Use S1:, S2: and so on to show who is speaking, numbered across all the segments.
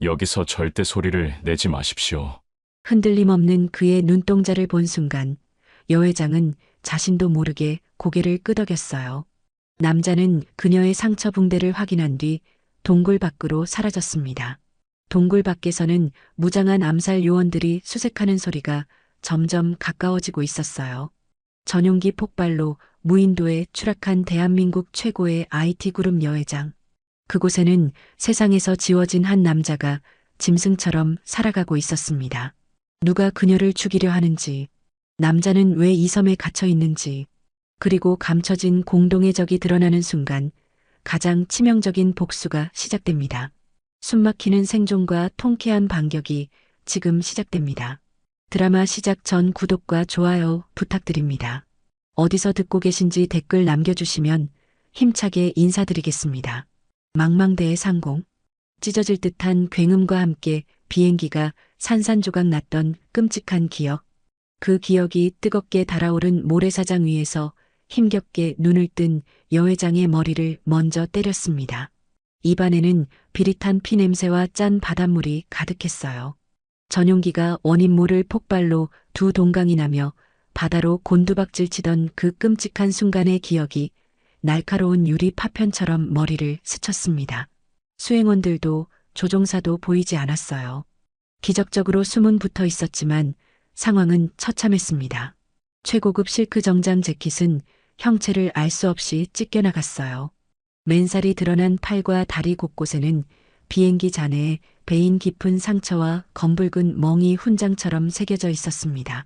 S1: 여기서 절대 소리를 내지 마십시오.
S2: 흔들림 없는 그의 눈동자를 본 순간 여 회장은 자신도 모르게 고개를 끄덕였어요. 남자는 그녀의 상처 붕대를 확인한 뒤 동굴 밖으로 사라졌습니다. 동굴 밖에서는 무장한 암살 요원들이 수색하는 소리가 점점 가까워지고 있었어요. 전용기 폭발로 무인도에 추락한 대한민국 최고의 IT 그룹 여회장. 그곳에는 세상에서 지워진 한 남자가 짐승처럼 살아가고 있었습니다. 누가 그녀를 죽이려 하는지, 남자는 왜 이 섬에 갇혀 있는지, 그리고 감춰진 공동의 적이 드러나는 순간 가장 치명적인 복수가 시작됩니다. 숨막히는 생존과 통쾌한 반격이 지금 시작됩니다. 드라마 시작 전 구독과 좋아요 부탁드립니다. 어디서 듣고 계신지 댓글 남겨주시면 힘차게 인사드리겠습니다. 망망대해 상공. 찢어질 듯한 굉음과 함께 비행기가 산산조각 났던 끔찍한 기억. 그 기억이 뜨겁게 달아오른 모래사장 위에서 힘겹게 눈을 뜬 여회장의 머리를 먼저 때렸습니다. 입안에는 비릿한 피냄새와 짠 바닷물이 가득했어요. 전용기가 원인 모를 폭발로 두 동강이 나며 바다로 곤두박질 치던 그 끔찍한 순간의 기억이 날카로운 유리 파편처럼 머리를 스쳤습니다. 수행원들도 조종사도 보이지 않았어요. 기적적으로 숨은 붙어 있었지만 상황은 처참했습니다. 최고급 실크 정장 재킷은 형체를 알 수 없이 찢겨나갔어요. 맨살이 드러난 팔과 다리 곳곳에는 비행기 잔해에 베인 깊은 상처와 검붉은 멍이 훈장처럼 새겨져 있었습니다.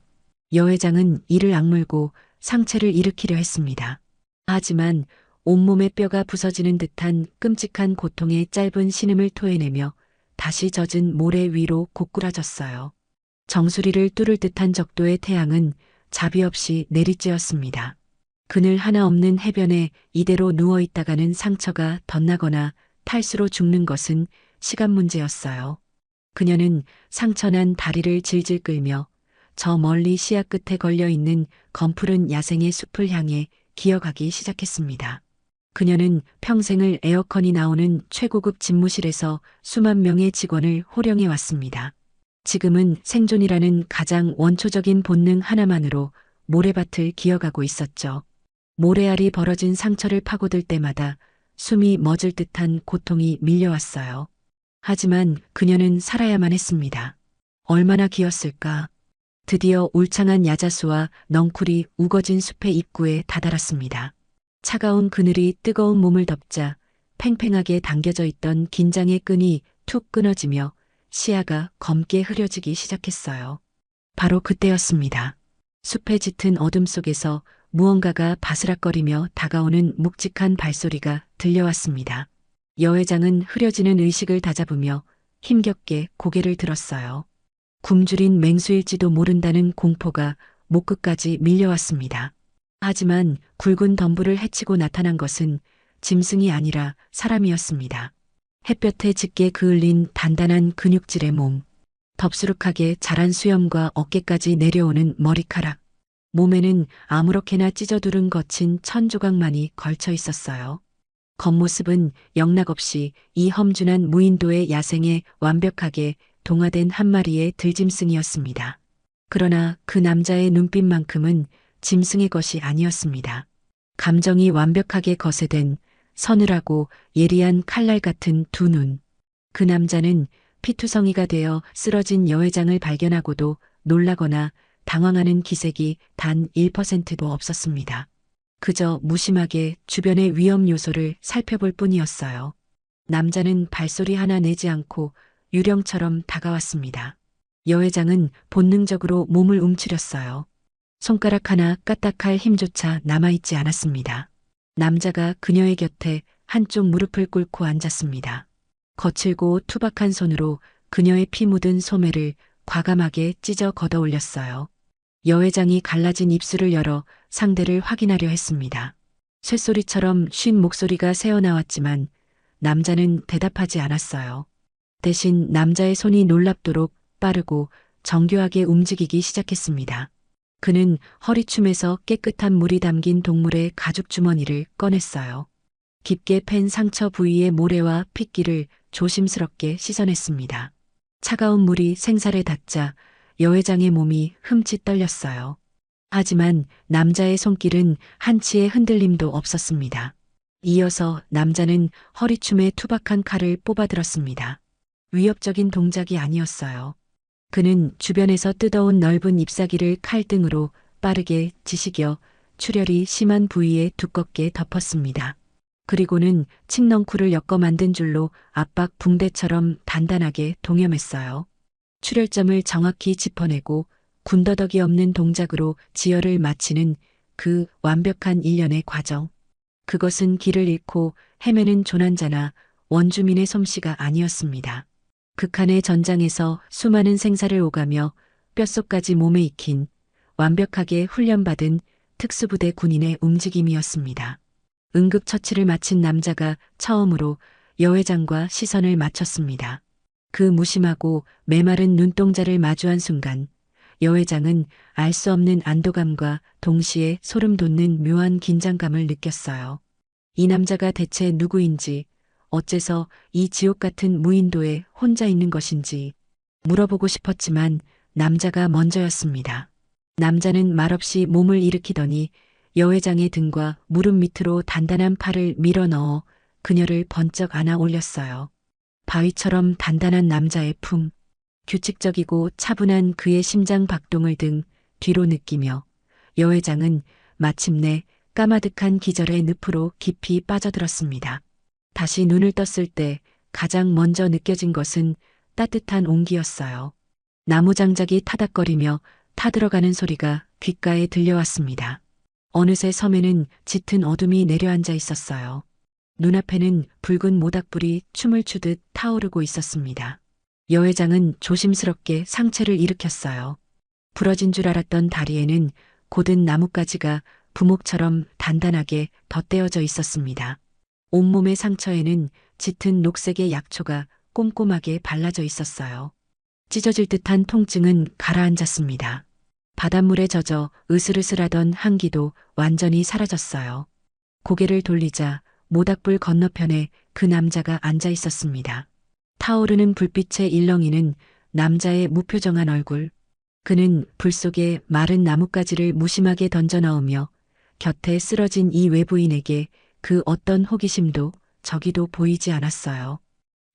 S2: 여회장은 이를 악물고 상체를 일으키려 했습니다. 하지만 온몸의 뼈가 부서지는 듯한 끔찍한 고통의 짧은 신음을 토해내며 다시 젖은 모래 위로 고꾸라졌어요. 정수리를 뚫을 듯한 적도의 태양은 자비 없이 내리쬐었습니다. 그늘 하나 없는 해변에 이대로 누워있다가는 상처가 덧나거나 탈수로 죽는 것은 시간 문제였어요. 그녀는 상처난 다리를 질질 끌며 저 멀리 시야 끝에 걸려있는 검푸른 야생의 숲을 향해 기어가기 시작했습니다. 그녀는 평생을 에어컨이 나오는 최고급 집무실에서 수만 명의 직원을 호령해 왔습니다. 지금은 생존이라는 가장 원초적인 본능 하나만으로 모래밭을 기어가고 있었죠. 모래알이 벌어진 상처를 파고들 때마다 숨이 멎을 듯한 고통이 밀려왔어요. 하지만 그녀는 살아야만 했습니다. 얼마나 기었을까. 드디어 울창한 야자수와 넝쿨이 우거진 숲의 입구에 다다랐습니다. 차가운 그늘이 뜨거운 몸을 덮자 팽팽하게 당겨져 있던 긴장의 끈이 툭 끊어지며 시야가 검게 흐려지기 시작했어요. 바로 그때였습니다. 숲에 짙은 어둠 속에서 무언가가 바스락거리며 다가오는 묵직한 발소리가 들려왔습니다. 여회장은 흐려지는 의식을 다잡으며 힘겹게 고개를 들었어요. 굶주린 맹수일지도 모른다는 공포가 목끝까지 밀려왔습니다. 하지만 굵은 덤불을 헤치고 나타난 것은 짐승이 아니라 사람이었습니다. 햇볕에 짙게 그을린 단단한 근육질의 몸, 덥수룩하게 자란 수염과 어깨까지 내려오는 머리카락, 몸에는 아무렇게나 찢어두른 거친 천조각만이 걸쳐 있었어요. 겉모습은 영락없이 이 험준한 무인도의 야생에 완벽하게 동화된 한 마리의 들짐승이었습니다. 그러나 그 남자의 눈빛만큼은 짐승의 것이 아니었습니다. 감정이 완벽하게 거세된 서늘하고 예리한 칼날 같은 두 눈. 그 남자는 피투성이가 되어 쓰러진 여회장을 발견하고도 놀라거나 당황하는 기색이 단 1%도 없었습니다. 그저 무심하게 주변의 위험 요소를 살펴볼 뿐이었어요. 남자는 발소리 하나 내지 않고 유령처럼 다가왔습니다. 여회장은 본능적으로 몸을 움츠렸어요. 손가락 하나 까딱할 힘조차 남아있지 않았습니다. 남자가 그녀의 곁에 한쪽 무릎을 꿇고 앉았습니다. 거칠고 투박한 손으로 그녀의 피 묻은 소매를 과감하게 찢어 걷어 올렸어요. 여회장이 갈라진 입술을 열어 상대를 확인하려 했습니다. 쇳소리처럼 쉰 목소리가 새어나왔지만 남자는 대답하지 않았어요. 대신 남자의 손이 놀랍도록 빠르고 정교하게 움직이기 시작했습니다. 그는 허리춤에서 깨끗한 물이 담긴 동물의 가죽 주머니를 꺼냈어요. 깊게 팬 상처 부위의 모래와 핏기를 조심스럽게 씻어냈습니다. 차가운 물이 생살에 닿자 여회장의 몸이 흠칫 떨렸어요. 하지만 남자의 손길은 한치의 흔들림도 없었습니다. 이어서 남자는 허리춤에 투박한 칼을 뽑아들었습니다. 위협적인 동작이 아니었어요. 그는 주변에서 뜯어온 넓은 잎사귀를 칼등으로 빠르게 지식여 출혈이 심한 부위에 두껍게 덮었습니다. 그리고는 칡넝쿨을 엮어 만든 줄로 압박 붕대처럼 단단하게 동여맸어요. 출혈점을 정확히 짚어내고 군더더기 없는 동작으로 지혈을 마치는 그 완벽한 일련의 과정. 그것은 길을 잃고 헤매는 조난자나 원주민의 솜씨가 아니었습니다. 극한의 전장에서 수많은 생사를 오가며 뼛속까지 몸에 익힌 완벽하게 훈련받은 특수부대 군인의 움직임이었습니다. 응급처치를 마친 남자가 처음으로 여회장과 시선을 맞췄습니다. 그 무심하고 메마른 눈동자를 마주한 순간 여회장은 알 수 없는 안도감과 동시에 소름 돋는 묘한 긴장감을 느꼈어요. 이 남자가 대체 누구인지, 어째서 이 지옥 같은 무인도에 혼자 있는 것인지 물어보고 싶었지만 남자가 먼저였습니다. 남자는 말없이 몸을 일으키더니 여회장의 등과 무릎 밑으로 단단한 팔을 밀어 넣어 그녀를 번쩍 안아 올렸어요. 바위처럼 단단한 남자의 품, 규칙적이고 차분한 그의 심장 박동을 등 뒤로 느끼며 여회장은 마침내 까마득한 기절의 늪으로 깊이 빠져들었습니다. 다시 눈을 떴을 때 가장 먼저 느껴진 것은 따뜻한 온기였어요. 나무장작이 타닥거리며 타들어가는 소리가 귓가에 들려왔습니다. 어느새 섬에는 짙은 어둠이 내려앉아 있었어요. 눈앞에는 붉은 모닥불이 춤을 추듯 타오르고 있었습니다. 여회장은 조심스럽게 상체를 일으켰어요. 부러진 줄 알았던 다리에는 곧은 나뭇가지가 부목처럼 단단하게 덧대어져 있었습니다. 온몸의 상처에는 짙은 녹색의 약초가 꼼꼼하게 발라져 있었어요. 찢어질 듯한 통증은 가라앉았습니다. 바닷물에 젖어 으슬으슬하던 한기도 완전히 사라졌어요. 고개를 돌리자 모닥불 건너편에 그 남자가 앉아 있었습니다. 타오르는 불빛에 일렁이는 남자의 무표정한 얼굴. 그는 불 속에 마른 나뭇가지를 무심하게 던져 넣으며 곁에 쓰러진 이 외부인에게 그 어떤 호기심도 저기도 보이지 않았어요.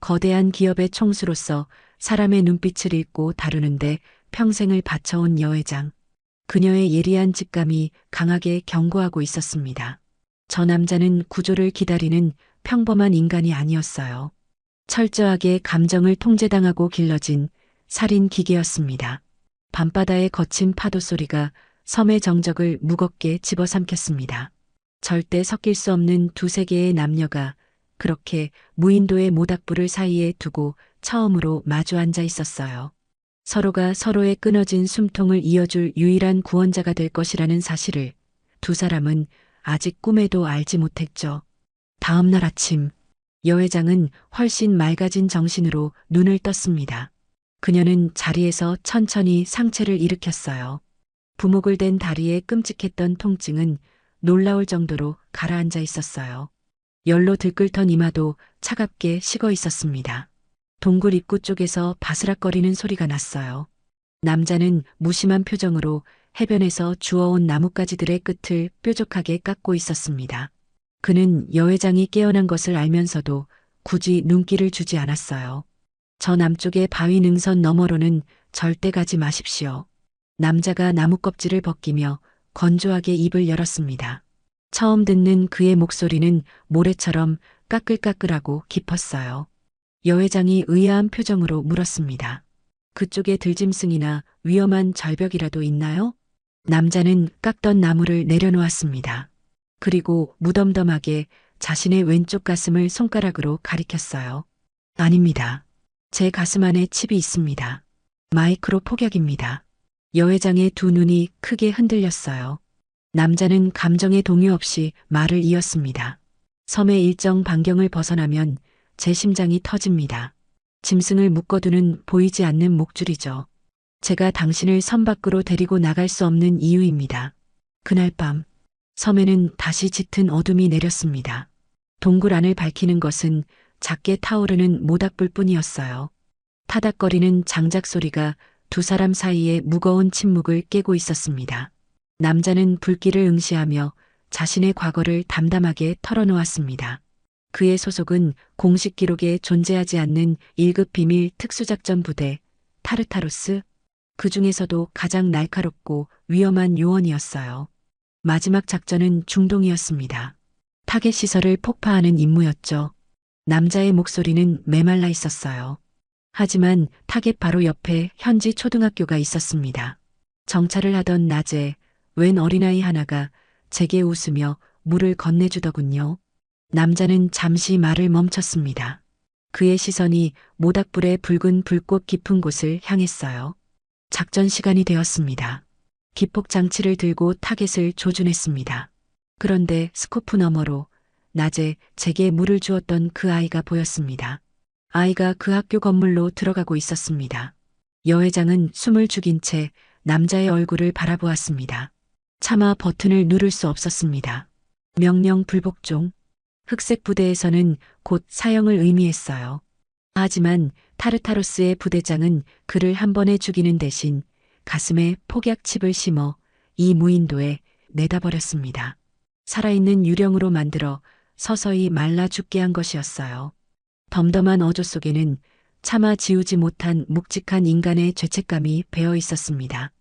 S2: 거대한 기업의 총수로서 사람의 눈빛을 읽고 다루는데 평생을 바쳐온 여회장. 그녀의 예리한 직감이 강하게 경고하고 있었습니다. 저 남자는 구조를 기다리는 평범한 인간이 아니었어요. 철저하게 감정을 통제당하고 길러진 살인 기계였습니다. 밤바다의 거친 파도 소리가 섬의 정적을 무겁게 집어삼켰습니다. 절대 섞일 수 없는 두세 개의 남녀가 그렇게 무인도의 모닥불을 사이에 두고 처음으로 마주 앉아 있었어요. 서로가 서로의 끊어진 숨통을 이어줄 유일한 구원자가 될 것이라는 사실을 두 사람은 아직 꿈에도 알지 못했죠. 다음 날 아침, 여회장은 훨씬 맑아진 정신으로 눈을 떴습니다. 그녀는 자리에서 천천히 상체를 일으켰어요. 부목을 댄 다리에 끔찍했던 통증은 놀라울 정도로 가라앉아 있었어요. 열로 들끓던 이마도 차갑게 식어 있었습니다. 동굴 입구 쪽에서 바스락거리는 소리가 났어요. 남자는 무심한 표정으로 해변에서 주워온 나뭇가지들의 끝을 뾰족하게 깎고 있었습니다. 그는 여회장이 깨어난 것을 알면서도 굳이 눈길을 주지 않았어요. 저 남쪽의 바위 능선 너머로는 절대 가지 마십시오. 남자가 나무 껍질을 벗기며 건조하게 입을 열었습니다. 처음 듣는 그의 목소리는 모래처럼 까끌까끌하고 깊었어요. 여회장이 의아한 표정으로 물었습니다. 그쪽에 들짐승이나 위험한 절벽이라도 있나요? 남자는 깎던 나무를 내려놓았습니다. 그리고 무덤덤하게 자신의 왼쪽 가슴을 손가락으로 가리켰어요. 아닙니다. 제 가슴 안에 칩이 있습니다. 마이크로 폭약입니다. 여회장의 두 눈이 크게 흔들렸어요. 남자는 감정의 동요 없이 말을 이었습니다. 섬의 일정 반경을 벗어나면 제 심장이 터집니다. 짐승을 묶어두는 보이지 않는 목줄이죠. 제가 당신을 섬 밖으로 데리고 나갈 수 없는 이유입니다. 그날 밤, 섬에는 다시 짙은 어둠이 내렸습니다. 동굴 안을 밝히는 것은 작게 타오르는 모닥불뿐이었어요. 타닥거리는 장작 소리가 두 사람 사이의 무거운 침묵을 깨고 있었습니다. 남자는 불길을 응시하며 자신의 과거를 담담하게 털어놓았습니다. 그의 소속은 공식 기록에 존재하지 않는 1급 비밀 특수작전 부대 타르타로스, 그 중에서도 가장 날카롭고 위험한 요원이었어요. 마지막 작전은 중동이었습니다. 타겟 시설을 폭파하는 임무였죠. 남자의 목소리는 메말라 있었어요. 하지만 타겟 바로 옆에 현지 초등학교가 있었습니다. 정찰을 하던 낮에 웬 어린아이 하나가 제게 웃으며 물을 건네주더군요. 남자는 잠시 말을 멈췄습니다. 그의 시선이 모닥불의 붉은 불꽃 깊은 곳을 향했어요. 작전 시간이 되었습니다. 기폭 장치를 들고 타겟을 조준했습니다. 그런데 스코프 너머로 낮에 제게 물을 주었던 그 아이가 보였습니다. 아이가 그 학교 건물로 들어가고 있었습니다. 여회장은 숨을 죽인 채 남자의 얼굴을 바라보았습니다. 차마 버튼을 누를 수 없었습니다. 명령 불복종. 흑색 부대에서는 곧 사형을 의미했어요. 하지만 타르타로스의 부대장은 그를 한 번에 죽이는 대신 가슴에 폭약칩을 심어 이 무인도에 내다버렸습니다. 살아있는 유령으로 만들어 서서히 말라 죽게 한 것이었어요. 덤덤한 어조 속에는 차마 지우지 못한 묵직한 인간의 죄책감이 배어 있었습니다.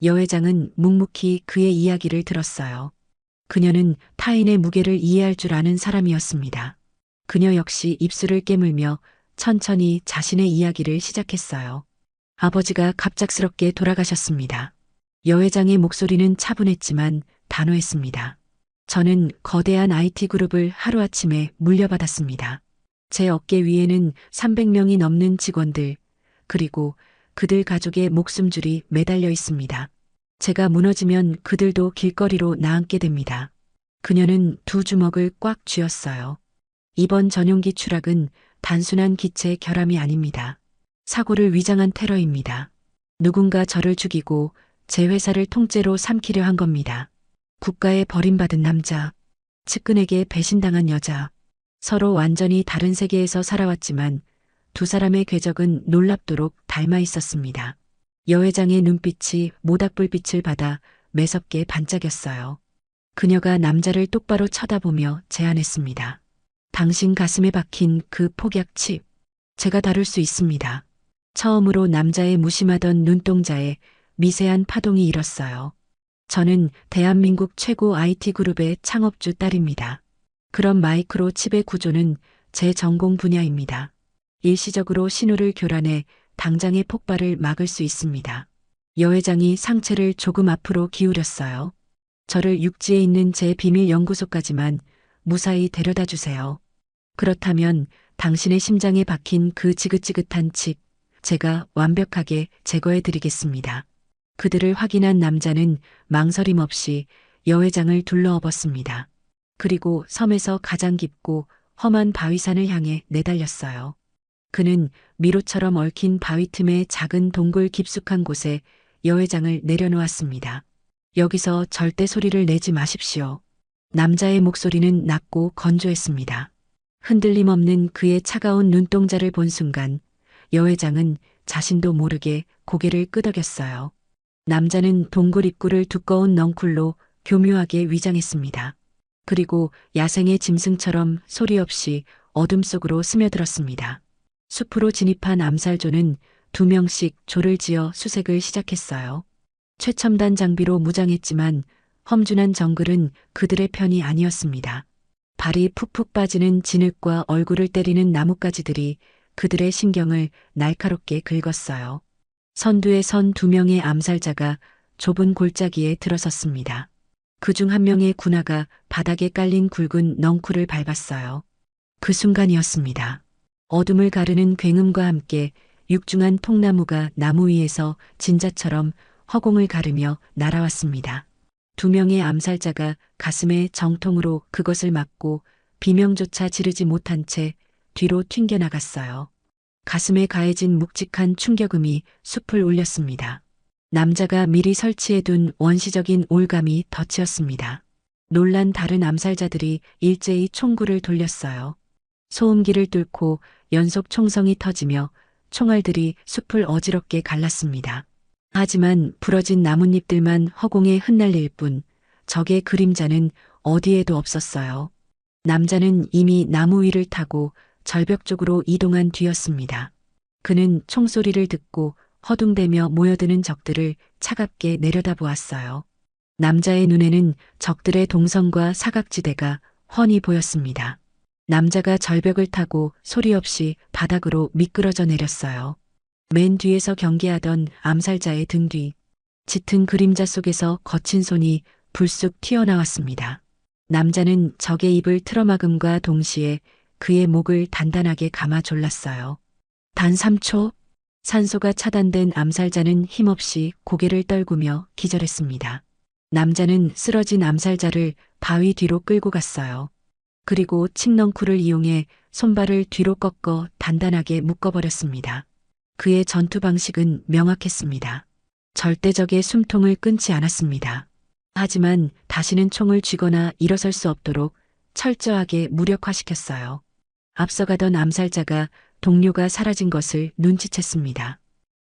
S2: 여회장은 묵묵히 그의 이야기를 들었어요. 그녀는 타인의 무게를 이해할 줄 아는 사람이었습니다. 그녀 역시 입술을 깨물며 천천히 자신의 이야기를 시작했어요. 아버지가 갑작스럽게 돌아가셨습니다. 여회장의 목소리는 차분했지만 단호했습니다. 저는 거대한 IT 그룹을 하루아침에 물려받았습니다. 제 어깨 위에는 300명이 넘는 직원들, 그리고 그들 가족의 목숨줄이 매달려 있습니다. 제가 무너지면 그들도 길거리로 나앉게 됩니다. 그녀는 두 주먹을 꽉 쥐었어요. 이번 전용기 추락은 단순한 기체 결함이 아닙니다. 사고를 위장한 테러입니다. 누군가 저를 죽이고 제 회사를 통째로 삼키려 한 겁니다. 국가에 버림받은 남자, 측근에게 배신당한 여자, 서로 완전히 다른 세계에서 살아왔지만 두 사람의 궤적은 놀랍도록 닮아 있었습니다. 여회장의 눈빛이 모닥불빛을 받아 매섭게 반짝였어요. 그녀가 남자를 똑바로 쳐다보며 제안했습니다. 당신 가슴에 박힌 그 폭약칩, 제가 다룰 수 있습니다. 처음으로 남자의 무심하던 눈동자에 미세한 파동이 일었어요. 저는 대한민국 최고 IT 그룹의 창업주 딸입니다. 그런 마이크로 칩의 구조는 제 전공 분야입니다. 일시적으로 신호를 교란해 당장의 폭발을 막을 수 있습니다. 여회장이 상체를 조금 앞으로 기울였어요. 저를 육지에 있는 제 비밀 연구소까지만 무사히 데려다 주세요. 그렇다면 당신의 심장에 박힌 그 지긋지긋한 칩, 제가 완벽하게 제거해 드리겠습니다. 그들을 확인한 남자는 망설임 없이 여회장을 둘러엎었습니다. 그리고 섬에서 가장 깊고 험한 바위산을 향해 내달렸어요. 그는 미로처럼 얽힌 바위 틈의 작은 동굴 깊숙한 곳에 여회장을 내려놓았습니다. 여기서 절대 소리를 내지 마십시오. 남자의 목소리는 낮고 건조했습니다. 흔들림 없는 그의 차가운 눈동자를 본 순간 여회장은 자신도 모르게 고개를 끄덕였어요. 남자는 동굴 입구를 두꺼운 넝쿨로 교묘하게 위장했습니다. 그리고 야생의 짐승처럼 소리 없이 어둠 속으로 스며들었습니다. 숲으로 진입한 암살조는 2명씩 조를 지어 수색을 시작했어요. 최첨단 장비로 무장했지만 험준한 정글은 그들의 편이 아니었습니다. 발이 푹푹 빠지는 진흙과 얼굴을 때리는 나뭇가지들이 그들의 신경을 날카롭게 긁었어요. 선두에 선 2명의 암살자가 좁은 골짜기에 들어섰습니다. 그중 한 명의 군화가 바닥에 깔린 굵은 넝쿨을 밟았어요. 그 순간이었습니다. 어둠을 가르는 굉음과 함께 육중한 통나무가 나무 위에서 진자처럼 허공을 가르며 날아왔습니다. 2명의 암살자가 가슴에 정통으로 그것을 맞고 비명조차 지르지 못한 채 뒤로 튕겨나갔어요. 가슴에 가해진 묵직한 충격음이 숲을 울렸습니다. 남자가 미리 설치해둔 원시적인 올감이 덧치었습니다. 놀란 다른 암살자들이 일제히 총구를 돌렸어요. 소음기를 뚫고 연속 총성이 터지며 총알들이 숲을 어지럽게 갈랐습니다. 하지만 부러진 나뭇잎들만 허공에 흩날릴 뿐 적의 그림자는 어디에도 없었어요. 남자는 이미 나무 위를 타고 절벽 쪽으로 이동한 뒤였습니다. 그는 총소리를 듣고 허둥대며 모여드는 적들을 차갑게 내려다보았어요. 남자의 눈에는 적들의 동선과 사각지대가 훤히 보였습니다. 남자가 절벽을 타고 소리 없이 바닥으로 미끄러져 내렸어요. 맨 뒤에서 경계하던 암살자의 등 뒤, 짙은 그림자 속에서 거친 손이 불쑥 튀어나왔습니다. 남자는 적의 입을 틀어막음과 동시에 그의 목을 단단하게 감아 졸랐어요. 단 3초, 산소가 차단된 암살자는 힘없이 고개를 떨구며 기절했습니다. 남자는 쓰러진 암살자를 바위 뒤로 끌고 갔어요. 그리고 칡넝쿨을 이용해 손발을 뒤로 꺾어 단단하게 묶어버렸습니다. 그의 전투 방식은 명확했습니다. 절대적의 숨통을 끊지 않았습니다. 하지만 다시는 총을 쥐거나 일어설 수 없도록 철저하게 무력화시켰어요. 앞서가던 암살자가 동료가 사라진 것을 눈치챘습니다.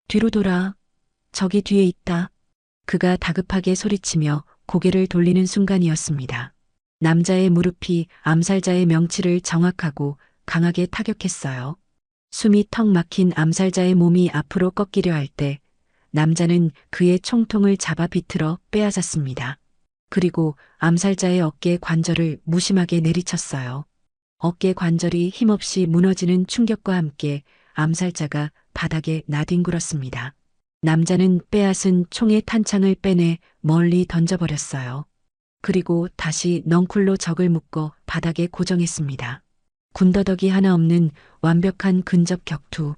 S2: 뒤로 돌아. 적이 뒤에 있다. 그가 다급하게 소리치며 고개를 돌리는 순간이었습니다. 남자의 무릎이 암살자의 명치를 정확하고 강하게 타격했어요. 숨이 턱 막힌 암살자의 몸이 앞으로 꺾이려 할 때 남자는 그의 총통을 잡아 비틀어 빼앗았습니다. 그리고 암살자의 어깨 관절을 무심하게 내리쳤어요. 어깨 관절이 힘없이 무너지는 충격과 함께 암살자가 바닥에 나뒹굴었습니다. 남자는 빼앗은 총의 탄창을 빼내 멀리 던져버렸어요. 그리고 다시 넝쿨로 적을 묶어 바닥에 고정했습니다. 군더더기 하나 없는 완벽한 근접 격투.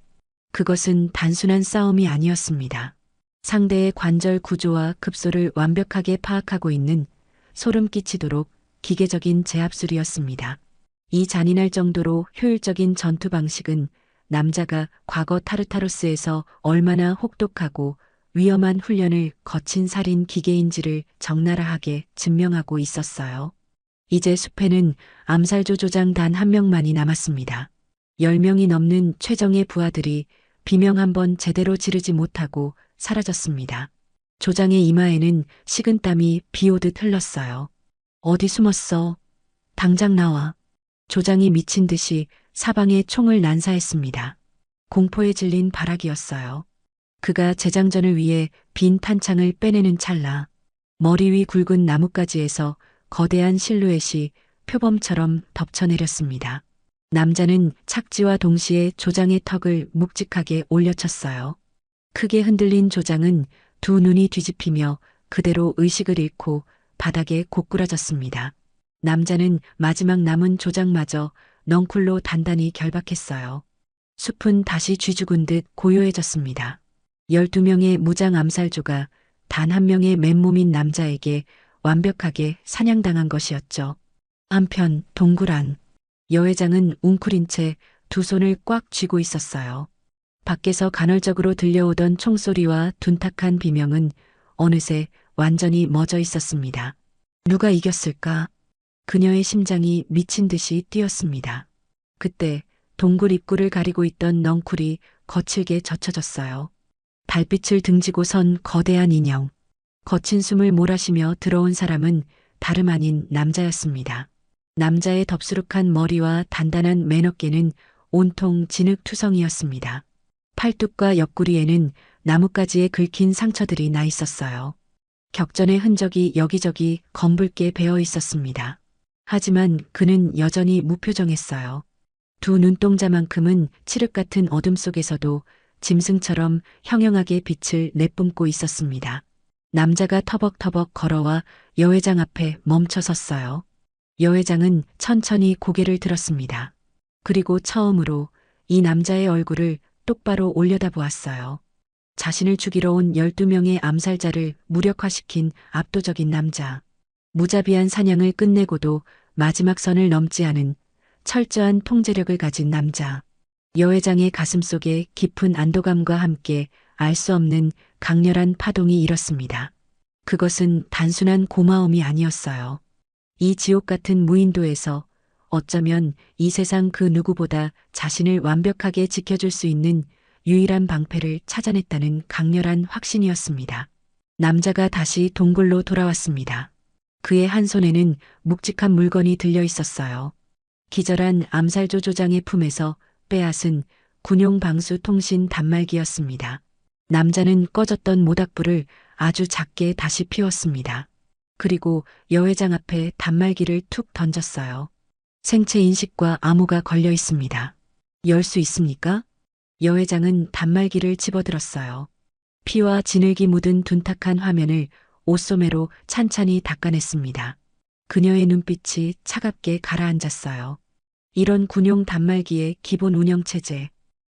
S2: 그것은 단순한 싸움이 아니었습니다. 상대의 관절 구조와 급소를 완벽하게 파악하고 있는 소름 끼치도록 기계적인 제압술이었습니다. 이 잔인할 정도로 효율적인 전투 방식은 남자가 과거 타르타로스에서 얼마나 혹독하고 위험한 훈련을 거친 살인 기계인지를 적나라하게 증명하고 있었어요. 이제 숲에는 암살조 조장 단 한 명만이 남았습니다. 10명이 넘는 최정예 부하들이 비명 한 번 제대로 지르지 못하고 사라졌습니다. 조장의 이마에는 식은땀이 비오듯 흘렀어요. 어디 숨었어? 당장 나와. 조장이 미친 듯이 사방에 총을 난사했습니다. 공포에 질린 발악이었어요. 그가 재장전을 위해 빈 탄창을 빼내는 찰나 머리 위 굵은 나뭇가지에서 거대한 실루엣이 표범처럼 덮쳐내렸습니다. 남자는 착지와 동시에 조장의 턱을 묵직하게 올려쳤어요. 크게 흔들린 조장은 두 눈이 뒤집히며 그대로 의식을 잃고 바닥에 고꾸라졌습니다. 남자는 마지막 남은 조장마저 넝쿨로 단단히 결박했어요. 숲은 다시 쥐죽은 듯 고요해졌습니다. 12명의 무장 암살조가 단 한 명의 맨몸인 남자에게 완벽하게 사냥당한 것이었죠. 한편 동굴 안 여회장은 웅크린 채 두 손을 꽉 쥐고 있었어요. 밖에서 간헐적으로 들려오던 총소리와 둔탁한 비명은 어느새 완전히 멎어 있었습니다. 누가 이겼을까? 그녀의 심장이 미친 듯이 뛰었습니다. 그때 동굴 입구를 가리고 있던 넝쿨이 거칠게 젖혀졌어요. 달빛을 등지고 선 거대한 인형. 거친 숨을 몰아쉬며 들어온 사람은 다름 아닌 남자였습니다. 남자의 덥수룩한 머리와 단단한 맨어깨는 온통 진흙투성이었습니다. 팔뚝과 옆구리에는 나뭇가지에 긁힌 상처들이 나 있었어요. 격전의 흔적이 여기저기 검붉게 배어 있었습니다. 하지만 그는 여전히 무표정했어요. 두 눈동자만큼은 칠흑 같은 어둠 속에서도 짐승처럼 형형하게 빛을 내뿜고 있었습니다. 남자가 터벅터벅 걸어와 여회장 앞에 멈춰 섰어요. 여회장은 천천히 고개를 들었습니다. 그리고 처음으로 이 남자의 얼굴을 똑바로 올려다보았어요. 자신을 죽이러 온 12명의 암살자를 무력화시킨 압도적인 남자. 무자비한 사냥을 끝내고도 마지막 선을 넘지 않은 철저한 통제력을 가진 남자. 여회장의 가슴속에 깊은 안도감과 함께 알 수 없는 강렬한 파동이 일었습니다. 그것은 단순한 고마움이 아니었어요. 이 지옥 같은 무인도에서 어쩌면 이 세상 그 누구보다 자신을 완벽하게 지켜줄 수 있는 유일한 방패를 찾아냈다는 강렬한 확신이었습니다. 남자가 다시 동굴로 돌아왔습니다. 그의 한 손에는 묵직한 물건이 들려 있었어요. 기절한 암살조 조장의 품에서 빼앗은 군용 방수 통신 단말기였습니다. 남자는 꺼졌던 모닥불을 아주 작게 다시 피웠습니다. 그리고 여 회장 앞에 단말기를 툭 던졌어요. 생체 인식과 암호가 걸려 있습니다. 열 수 있습니까? 여 회장은 단말기를 집어들었어요. 피와 진흙이 묻은 둔탁한 화면을 옷소매로 찬찬히 닦아냈습니다. 그녀의 눈빛이 차갑게 가라앉았어요. 이런 군용 단말기의 기본 운영체제.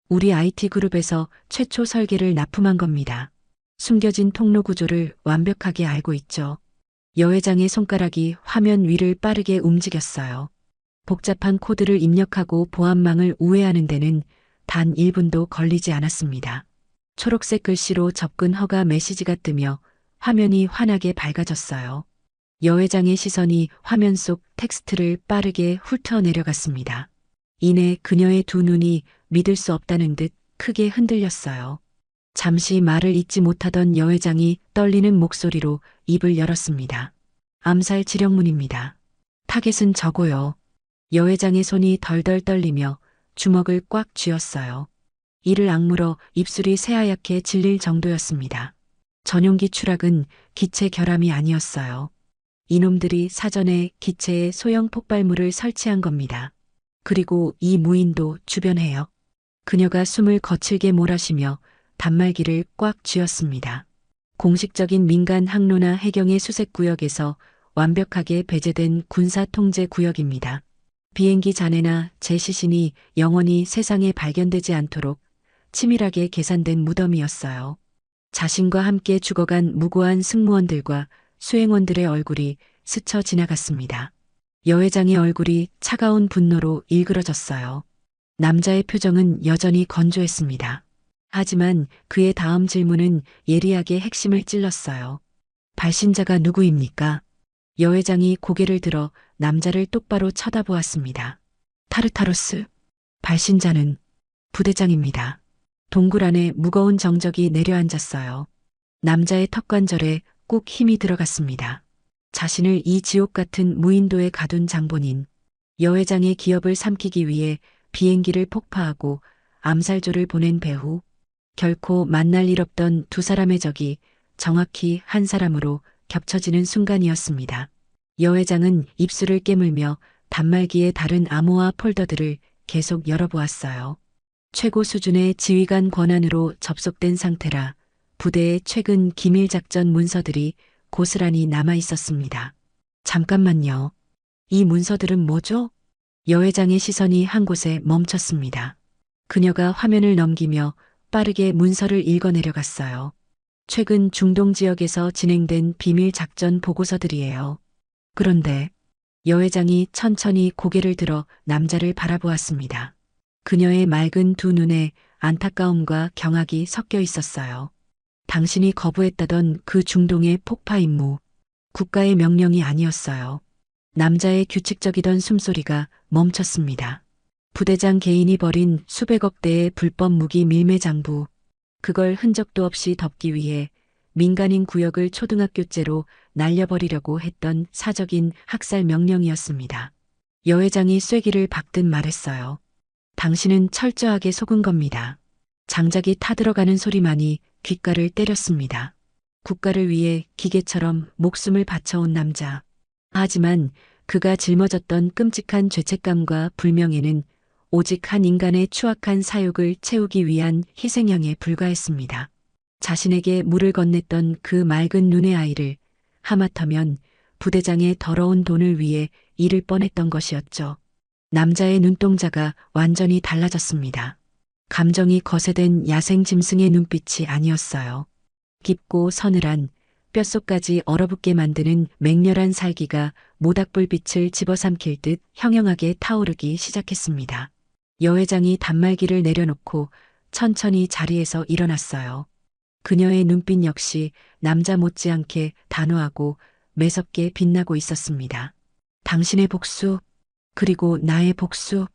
S2: 우리 IT 그룹에서 최초 설계를 납품한 겁니다. 숨겨진 통로 구조를 완벽하게 알고 있죠. 여 회장의 손가락이 화면 위를 빠르게 움직였어요. 복잡한 코드를 입력하고 보안망을 우회하는 데는 단 1분도 걸리지 않았습니다. 초록색 글씨로 접근 허가 메시지가 뜨며 화면이 환하게 밝아졌어요. 여 회장의 시선이 화면 속 텍스트를 빠르게 훑어 내려갔습니다. 이내 그녀의 두 눈이 믿을 수 없다는 듯 크게 흔들렸어요. 잠시 말을 잇지 못하던 여 회장이 떨리는 목소리로 입을 열었습니다. 암살 지령문입니다. 타겟은 저고요. 여 회장의 손이 덜덜 떨리며 주먹을 꽉 쥐었어요. 이를 악물어 입술이 새하얗게 질릴 정도였습니다. 전용기 추락은 기체 결함이 아니었어요. 이놈들이 사전에 기체에 소형 폭발물을 설치한 겁니다. 그리고 이 무인도 주변에요. 그녀가 숨을 거칠게 몰아쉬며 단말기를 꽉 쥐었습니다. 공식적인 민간 항로나 해경의 수색 구역에서 완벽하게 배제된 군사 통제 구역입니다. 비행기 잔해나 제 시신이 영원히 세상에 발견되지 않도록 치밀하게 계산된 무덤이었어요. 자신과 함께 죽어간 무고한 승무원들과 수행원들의 얼굴이 스쳐 지나갔습니다. 여 회장의 얼굴이 차가운 분노로 일그러졌어요. 남자의 표정은 여전히 건조했습니다. 하지만 그의 다음 질문은 예리하게 핵심을 찔렀어요. 발신자가 누구입니까? 여 회장이 고개를 들어 남자를 똑바로 쳐다보았습니다. 타르타로스. 발신자는 부대장입니다. 동굴 안에 무거운 정적이 내려앉았어요. 남자의 턱관절에 꾹 힘이 들어갔습니다. 자신을 이 지옥 같은 무인도에 가둔 장본인. 여 회장의 기업을 삼키기 위해 비행기를 폭파하고 암살조를 보낸 배후. 결코 만날 일 없던 두 사람의 적이 정확히 한 사람으로 겹쳐지는 순간이었습니다. 여 회장은 입술을 깨물며 단말기의 다른 암호화 폴더들을 계속 열어보았어요. 최고 수준의 지휘관 권한으로 접속된 상태라 부대의 최근 기밀작전 문서들이 고스란히 남아 있었습니다. 잠깐만요. 이 문서들은 뭐죠? 여 회장의 시선이 한 곳에 멈췄습니다. 그녀가 화면을 넘기며 빠르게 문서를 읽어내려갔어요. 최근 중동 지역에서 진행된 비밀 작전 보고서들이에요. 그런데 여 회장이 천천히 고개를 들어 남자를 바라보았습니다. 그녀의 맑은 두 눈에 안타까움과 경악이 섞여 있었어요. 당신이 거부했다던 그 중동의 폭파 임무, 국가의 명령이 아니었어요. 남자의 규칙적이던 숨소리가 멈췄습니다. 부대장 개인이 벌인 수백억 대의 불법 무기 밀매 장부, 그걸 흔적도 없이 덮기 위해 민간인 구역을 초등학교째로 날려버리려고 했던 사적인 학살 명령이었습니다. 여 회장이 쐐기를 박듯 말했어요. 당신은 철저하게 속은 겁니다. 장작이 타들어가는 소리만이 귓가를 때렸습니다. 국가를 위해 기계처럼 목숨을 바쳐온 남자. 하지만 그가 짊어졌던 끔찍한 죄책감과 불명예는 오직 한 인간의 추악한 사욕을 채우기 위한 희생양에 불과했습니다. 자신에게 물을 건넸던 그 맑은 눈의 아이를 하마터면 부대장의 더러운 돈을 위해 잃을 뻔했던 것이었죠. 남자의 눈동자가 완전히 달라졌습니다. 감정이 거세된 야생 짐승의 눈빛이 아니었어요. 깊고 서늘한 뼛속까지 얼어붙게 만드는 맹렬한 살기가 모닥불 빛을 집어삼킬 듯 형형하게 타오르기 시작했습니다. 여 회장이 단말기를 내려놓고 천천히 자리에서 일어났어요. 그녀의 눈빛 역시 남자 못지않게 단호하고 매섭게 빛나고 있었습니다. 당신의 복수, 그리고 나의 복수.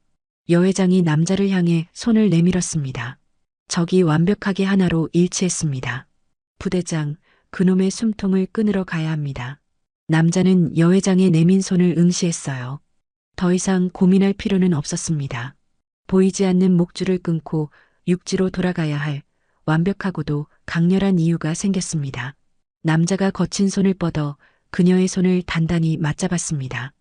S2: 여회장이 남자를 향해 손을 내밀었습니다. 적이 완벽하게 하나로 일치했습니다. 부대장, 그놈의 숨통을 끊으러 가야 합니다. 남자는 여회장의 내민 손을 응시했어요. 더 이상 고민할 필요는 없었습니다. 보이지 않는 목줄을 끊고 육지로 돌아가야 할 완벽하고도 강렬한 이유가 생겼습니다. 남자가 거친 손을 뻗어 그녀의 손을 단단히 맞잡았습니다.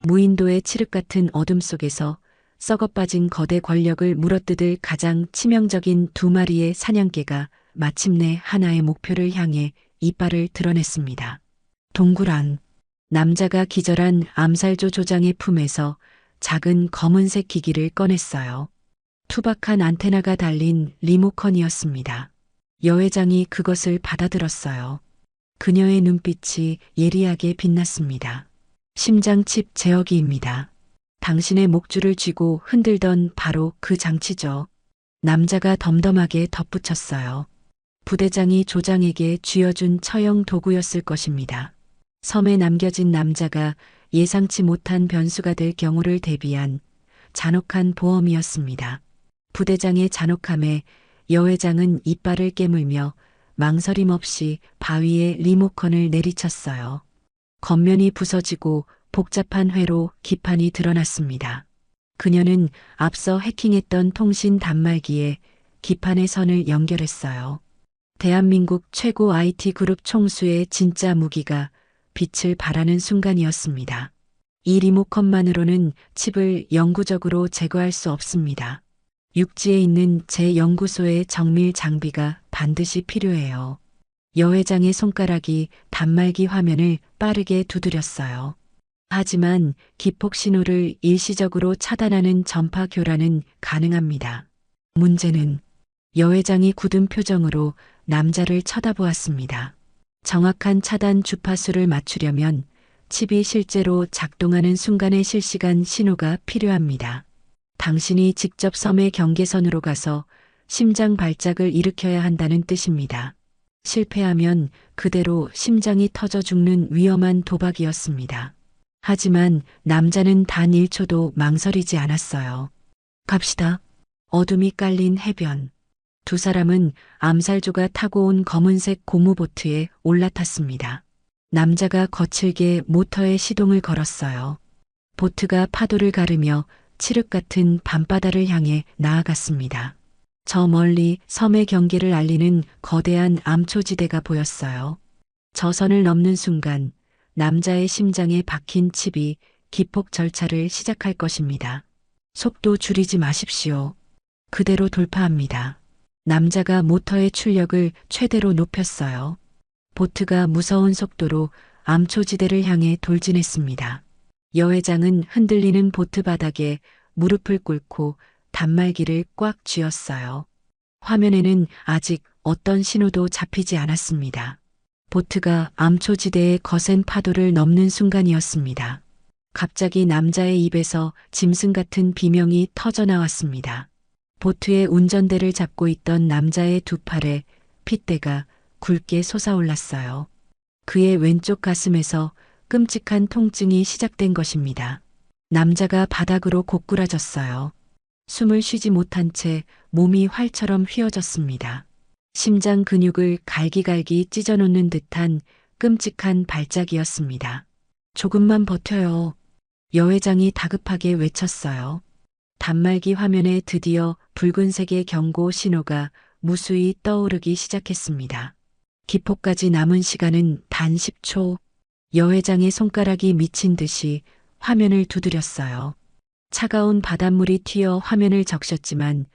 S2: 무인도의 칠흑 같은 어둠 속에서 썩어빠진 거대 권력을 물어뜯을 가장 치명적인 두 마리의 사냥개가 마침내 하나의 목표를 향해 이빨을 드러냈습니다. 동굴안. 남자가 기절한 암살조 조장의 품에서 작은 검은색 기기를 꺼냈어요. 투박한 안테나가 달린 리모컨이었습니다. 여회장이 그것을 받아들었어요. 그녀의 눈빛이 예리하게 빛났습니다. 심장칩 제어기입니다. 당신의 목줄을 쥐고 흔들던 바로 그 장치죠. 남자가 덤덤하게 덧붙였어요. 부대장이 조장에게 쥐어준 처형 도구였을 것입니다. 섬에 남겨진 남자가 예상치 못한 변수가 될 경우를 대비한 잔혹한 보험이었습니다. 부대장의 잔혹함에 여회장은 이빨을 깨물며 망설임 없이 바위에 리모컨을 내리쳤어요. 겉면이 부서지고 복잡한 회로 기판이 드러났습니다. 그녀는 앞서 해킹했던 통신 단말기에 기판의 선을 연결했어요. 대한민국 최고 IT 그룹 총수의 진짜 무기가 빛을 발하는 순간이었습니다. 이 리모컨만으로는 칩을 영구적으로 제거할 수 없습니다. 육지에 있는 제 연구소의 정밀 장비가 반드시 필요해요. 여회장의 손가락이 단말기 화면을 빠르게 두드렸어요. 하지만 기폭 신호를 일시적으로 차단하는 전파 교란은 가능합니다. 문제는 여회장이 굳은 표정으로 남자를 쳐다보았습니다. 정확한 차단 주파수를 맞추려면 칩이 실제로 작동하는 순간의 실시간 신호가 필요합니다. 당신이 직접 섬의 경계선으로 가서 심장 발작을 일으켜야 한다는 뜻입니다. 실패하면 그대로 심장이 터져 죽는 위험한 도박이었습니다. 하지만 남자는 단 1초도 망설이지 않았어요. 갑시다. 어둠이 깔린 해변. 두 사람은 암살조가 타고 온 검은색 고무보트에 올라탔습니다. 남자가 거칠게 모터에 시동을 걸었어요. 보트가 파도를 가르며 칠흑 같은 밤바다를 향해 나아갔습니다. 저 멀리 섬의 경계를 알리는 거대한 암초지대가 보였어요. 저 선을 넘는 순간 남자의 심장에 박힌 칩이 기폭 절차를 시작할 것입니다. 속도 줄이지 마십시오. 그대로 돌파합니다. 남자가 모터의 출력을 최대로 높였어요. 보트가 무서운 속도로 암초지대를 향해 돌진했습니다. 여회장은 흔들리는 보트 바닥에 무릎을 꿇고 단말기를 꽉 쥐었어요. 화면에는 아직 어떤 신호도 잡히지 않았습니다. 보트가 암초지대의 거센 파도를 넘는 순간이었습니다. 갑자기 남자의 입에서 짐승 같은 비명이 터져나왔습니다. 보트의 운전대를 잡고 있던 남자의 두 팔에 핏대가 굵게 솟아올랐어요. 그의 왼쪽 가슴에서 끔찍한 통증이 시작된 것입니다. 남자가 바닥으로 고꾸라졌어요. 숨을 쉬지 못한 채 몸이 활처럼 휘어졌습니다. 심장 근육을 갈기갈기 찢어놓는 듯한 끔찍한 발작이었습니다. 조금만 버텨요. 여회장이 다급하게 외쳤어요. 단말기 화면에 드디어 붉은색의 경고 신호가 무수히 떠오르기 시작했습니다. 기포까지 남은 시간은 단 10초. 여회장의 손가락이 미친 듯이 화면을 두드렸어요. 차가운 바닷물이 튀어 화면을 적셨지만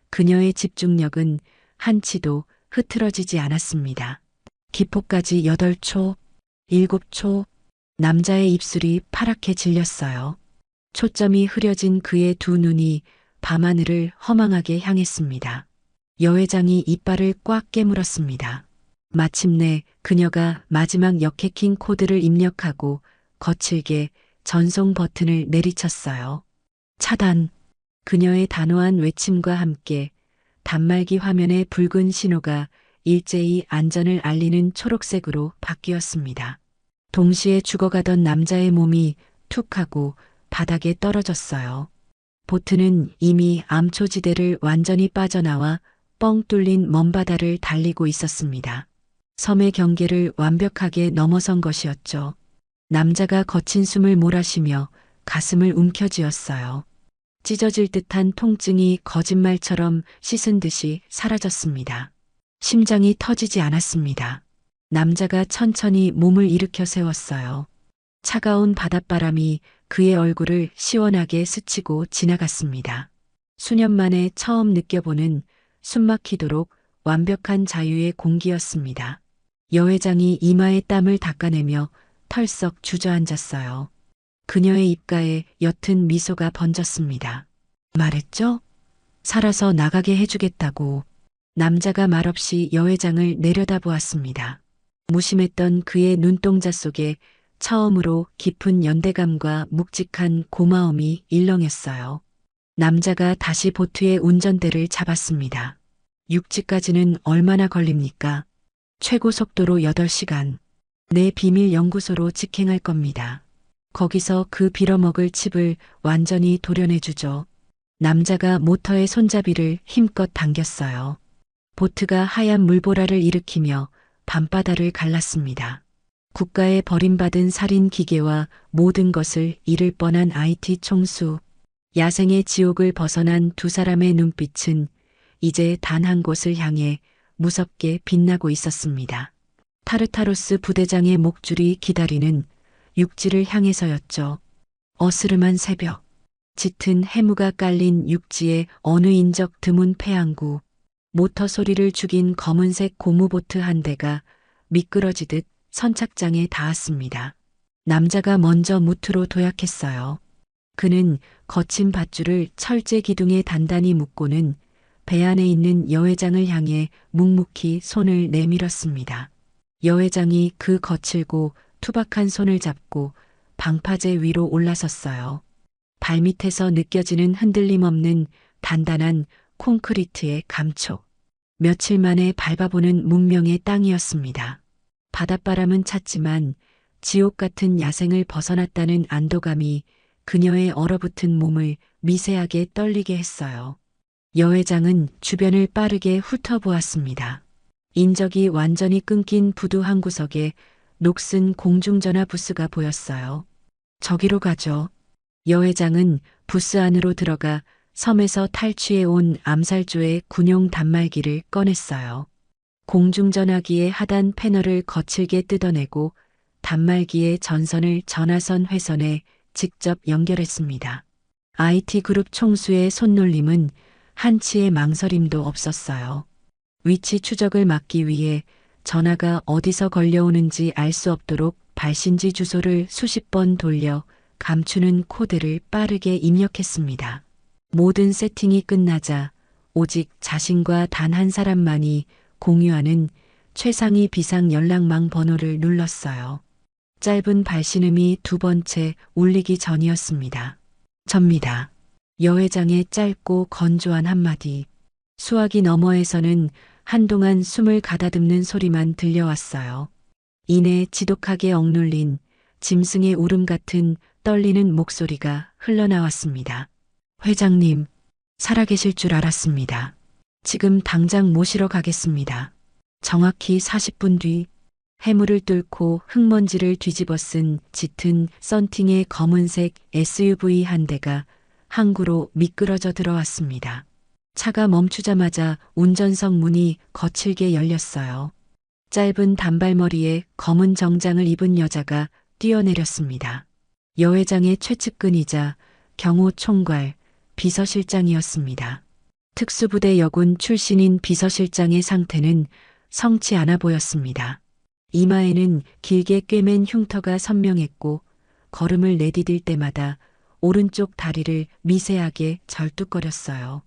S2: 그녀의 집중력은 한치도 흐트러지지 않았습니다. 기포까지 8초, 7초, 남자의 입술이 파랗게 질렸어요. 초점이 흐려진 그의 두 눈이 밤하늘을 허망하게 향했습니다. 여회장이 이빨을 꽉 깨물었습니다. 마침내 그녀가 마지막 역해킹 코드를 입력하고 거칠게 전송 버튼을 내리쳤어요. 차단. 그녀의 단호한 외침과 함께 단말기 화면의 붉은 신호가 일제히 안전을 알리는 초록색으로 바뀌었습니다. 동시에 죽어가던 남자의 몸이 툭 하고 바닥에 떨어졌어요. 보트는 이미 암초지대를 완전히 빠져나와 뻥 뚫린 먼바다를 달리고 있었습니다. 섬의 경계를 완벽하게 넘어선 것이었죠. 남자가 거친 숨을 몰아쉬며 가슴을 움켜쥐었어요. 찢어질 듯한 통증이 거짓말처럼 씻은 듯이 사라졌습니다. 심장이 터지지 않았습니다. 남자가 천천히 몸을 일으켜 세웠어요. 차가운 바닷바람이 그의 얼굴을 시원하게 스치고 지나갔습니다. 수년 만에 처음 느껴보는 숨막히도록 완벽한 자유의 공기였습니다. 여회장이 이마에 땀을 닦아내며 털썩 주저앉았어요. 그녀의 입가에 옅은 미소가 번졌습니다. 말했죠? 살아서 나가게 해주겠다고. 남자가 말없이 여회장을 내려다보았습니다. 무심했던 그의 눈동자 속에 처음으로 깊은 연대감과 묵직한 고마움이 일렁였어요. 남자가 다시 보트의 운전대를 잡았습니다. 육지까지는 얼마나 걸립니까? 최고 속도로 8시간. 내 비밀 연구소로 직행할 겁니다. 거기서 그 빌어먹을 칩을 완전히 도려내주죠. 남자가 모터의 손잡이를 힘껏 당겼어요. 보트가 하얀 물보라를 일으키며 밤바다를 갈랐습니다. 국가에 버림받은 살인 기계와 모든 것을 잃을 뻔한 IT 총수. 야생의 지옥을 벗어난 두 사람의 눈빛은 이제 단 한 곳을 향해 무섭게 빛나고 있었습니다. 타르타로스 부대장의 목줄이 기다리는 육지를 향해서였죠. 어스름한 새벽. 짙은 해무가 깔린 육지의 어느 인적 드문 폐항구. 모터 소리를 죽인 검은색 고무보트 한 대가 미끄러지듯 선착장에 닿았습니다. 남자가 먼저 무트로 도약했어요. 그는 거친 밧줄을 철제 기둥에 단단히 묶고는 배 안에 있는 여회장을 향해 묵묵히 손을 내밀었습니다. 여회장이 그 거칠고 투박한 손을 잡고 방파제 위로 올라섰어요. 발밑에서 느껴지는 흔들림 없는 단단한 콘크리트의 감촉. 며칠 만에 밟아보는 문명의 땅이었습니다. 바닷바람은 찼지만 지옥 같은 야생을 벗어났다는 안도감이 그녀의 얼어붙은 몸을 미세하게 떨리게 했어요. 여회장은 주변을 빠르게 훑어보았습니다. 인적이 완전히 끊긴 부두 한 구석에 녹슨 공중전화 부스가 보였어요. 저기로 가죠. 여회장은 부스 안으로 들어가 섬에서 탈취해 온 암살조의 군용 단말기를 꺼냈어요. 공중전화기의 하단 패널을 거칠게 뜯어내고 단말기의 전선을 전화선 회선에 직접 연결했습니다. IT 그룹 총수의 손놀림은 한치의 망설임도 없었어요. 위치 추적을 막기 위해 전화가 어디서 걸려오는지 알 수 없도록 발신지 주소를 수십 번 돌려 감추는 코드를 빠르게 입력했습니다. 모든 세팅이 끝나자 오직 자신과 단 한 사람만이 공유하는 최상위 비상 연락망 번호를 눌렀어요. 짧은 발신음이 두 번째 울리기 전이었습니다. 접니다. 여회장의 짧고 건조한 한마디. 수화기 너머에서는 한동안 숨을 가다듬는 소리만 들려왔어요. 이내 지독하게 억눌린 짐승의 울음 같은 떨리는 목소리가 흘러나왔습니다. 회장님, 살아계실 줄 알았습니다. 지금 당장 모시러 가겠습니다. 정확히 40분 뒤 해무를 뚫고 흙먼지를 뒤집어 쓴 짙은 썬팅의 검은색 SUV 한 대가 항구로 미끄러져 들어왔습니다. 차가 멈추자마자 운전석 문이 거칠게 열렸어요. 짧은 단발머리에 검은 정장을 입은 여자가 뛰어내렸습니다. 여회장의 최측근이자 경호 총괄 비서실장이었습니다. 특수부대 여군 출신인 비서실장의 상태는 성치 않아 보였습니다. 이마에는 길게 꿰맨 흉터가 선명했고 걸음을 내디딜 때마다 오른쪽 다리를 미세하게 절뚝거렸어요.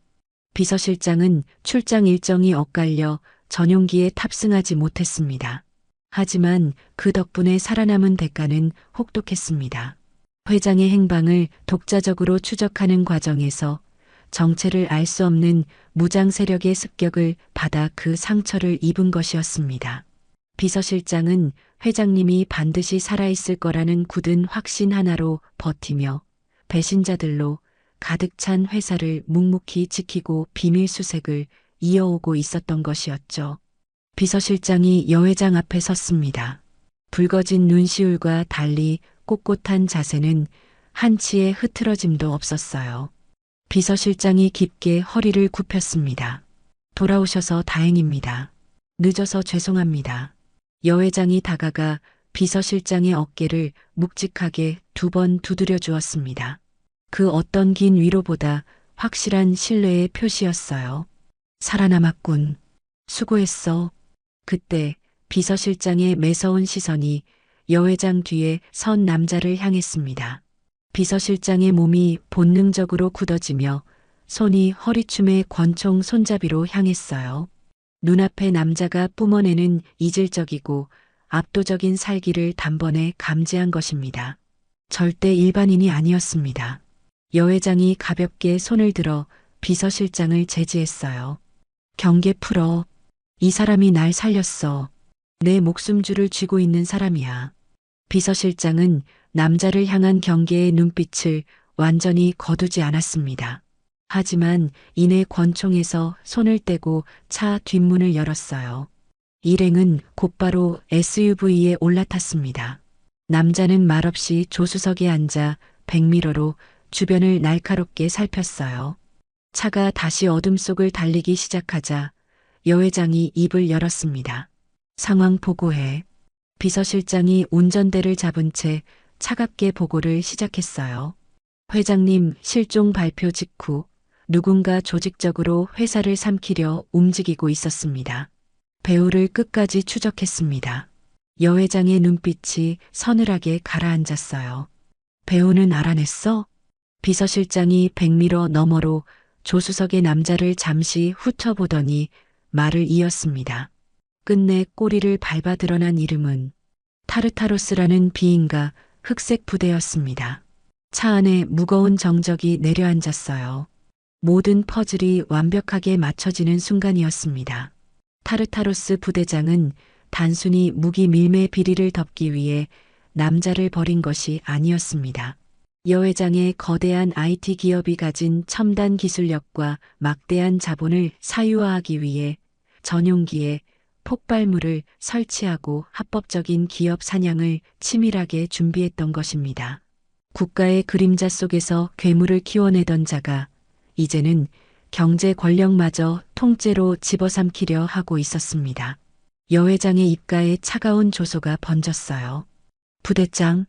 S2: 비서실장은 출장 일정이 엇갈려 전용기에 탑승하지 못했습니다. 하지만 그 덕분에 살아남은 대가는 혹독했습니다. 회장의 행방을 독자적으로 추적하는 과정에서 정체를 알 수 없는 무장 세력의 습격을 받아 그 상처를 입은 것이었습니다. 비서실장은 회장님이 반드시 살아있을 거라는 굳은 확신 하나로 버티며 배신자들로 가득 찬 회사를 묵묵히 지키고 비밀 수색을 이어오고 있었던 것이었죠. 비서실장이 여 회장 앞에 섰습니다. 붉어진 눈시울과 달리 꼿꼿한 자세는 한치의 흐트러짐도 없었어요. 비서실장이 깊게 허리를 굽혔습니다. 돌아오셔서 다행입니다. 늦어서 죄송합니다. 여 회장이 다가가 비서실장의 어깨를 묵직하게 2번 두드려 주었습니다. 그 어떤 긴 위로보다 확실한 신뢰의 표시였어요. 살아남았군. 수고했어. 그때 비서실장의 매서운 시선이 여 회장 뒤에 선 남자를 향했습니다. 비서실장의 몸이 본능적으로 굳어지며 손이 허리춤의 권총 손잡이로 향했어요. 눈앞의 남자가 뿜어내는 이질적이고 압도적인 살기를 단번에 감지한 것입니다. 절대 일반인이 아니었습니다. 여 회장이 가볍게 손을 들어 비서실장을 제지했어요. 경계 풀어. 이 사람이 날 살렸어. 내 목숨줄을 쥐고 있는 사람이야. 비서실장은 남자를 향한 경계의 눈빛을 완전히 거두지 않았습니다. 하지만 이내 권총에서 손을 떼고 차 뒷문을 열었어요. 일행은 곧바로 SUV에 올라탔습니다. 남자는 말없이 조수석에 앉아 백미러로 주변을 날카롭게 살폈어요. 차가 다시 어둠 속을 달리기 시작하자 여 회장이 입을 열었습니다. 상황 보고해. 비서실장이 운전대를 잡은 채 차갑게 보고를 시작했어요. 회장님 실종 발표 직후 누군가 조직적으로 회사를 삼키려 움직이고 있었습니다. 배우를 끝까지 추적했습니다. 여 회장의 눈빛이 서늘하게 가라앉았어요. 배우는 알아냈어? 비서실장이 백미러 너머로 조수석의 남자를 잠시 훑어보더니 말을 이었습니다. 끝내 꼬리를 밟아 드러난 이름은 타르타로스라는 비인가 흑색 부대였습니다. 차 안에 무거운 정적이 내려앉았어요. 모든 퍼즐이 완벽하게 맞춰지는 순간이었습니다. 타르타로스 부대장은 단순히 무기 밀매 비리를 덮기 위해 남자를 버린 것이 아니었습니다. 여 회장의 거대한 IT 기업이 가진 첨단 기술력과 막대한 자본을 사유화하기 위해 전용기에 폭발물을 설치하고 합법적인 기업 사냥을 치밀하게 준비했던 것입니다. 국가의 그림자 속에서 괴물을 키워내던 자가 이제는 경제 권력마저 통째로 집어삼키려 하고 있었습니다. 여 회장의 입가에 차가운 조소가 번졌어요. 부대장,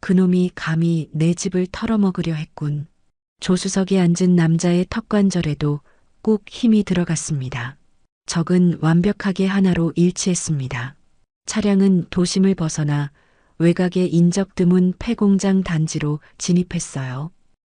S2: 그놈이 감히 내 집을 털어먹으려 했군. 조수석에 앉은 남자의 턱관절에도 꾹 힘이 들어갔습니다. 적은 완벽하게 하나로 일치했습니다. 차량은 도심을 벗어나 외곽의 인적 드문 폐공장 단지로 진입했어요.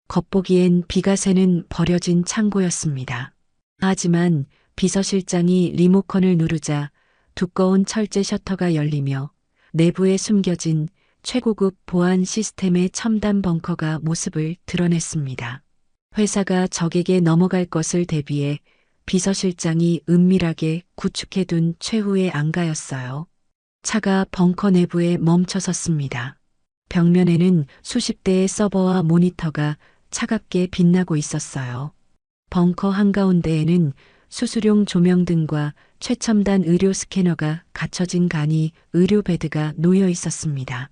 S2: 겉보기엔 비가 새는 버려진 창고였습니다. 하지만 비서실장이 리모컨을 누르자 두꺼운 철제 셔터가 열리며 내부에 숨겨진 최고급 보안 시스템의 첨단 벙커가 모습을 드러냈습니다. 회사가 적에게 넘어갈 것을 대비해 비서실장이 은밀하게 구축해둔 최후의 앙가였어요. 차가 벙커 내부에 멈춰 섰습니다. 벽면에는 수십 대의 서버와 모니터가 차갑게 빛나고 있었어요. 벙커 한가운데에는 수술용 조명등과 최첨단 의료 스캐너가 갖춰진 간이 의료 베드가 놓여 있었습니다.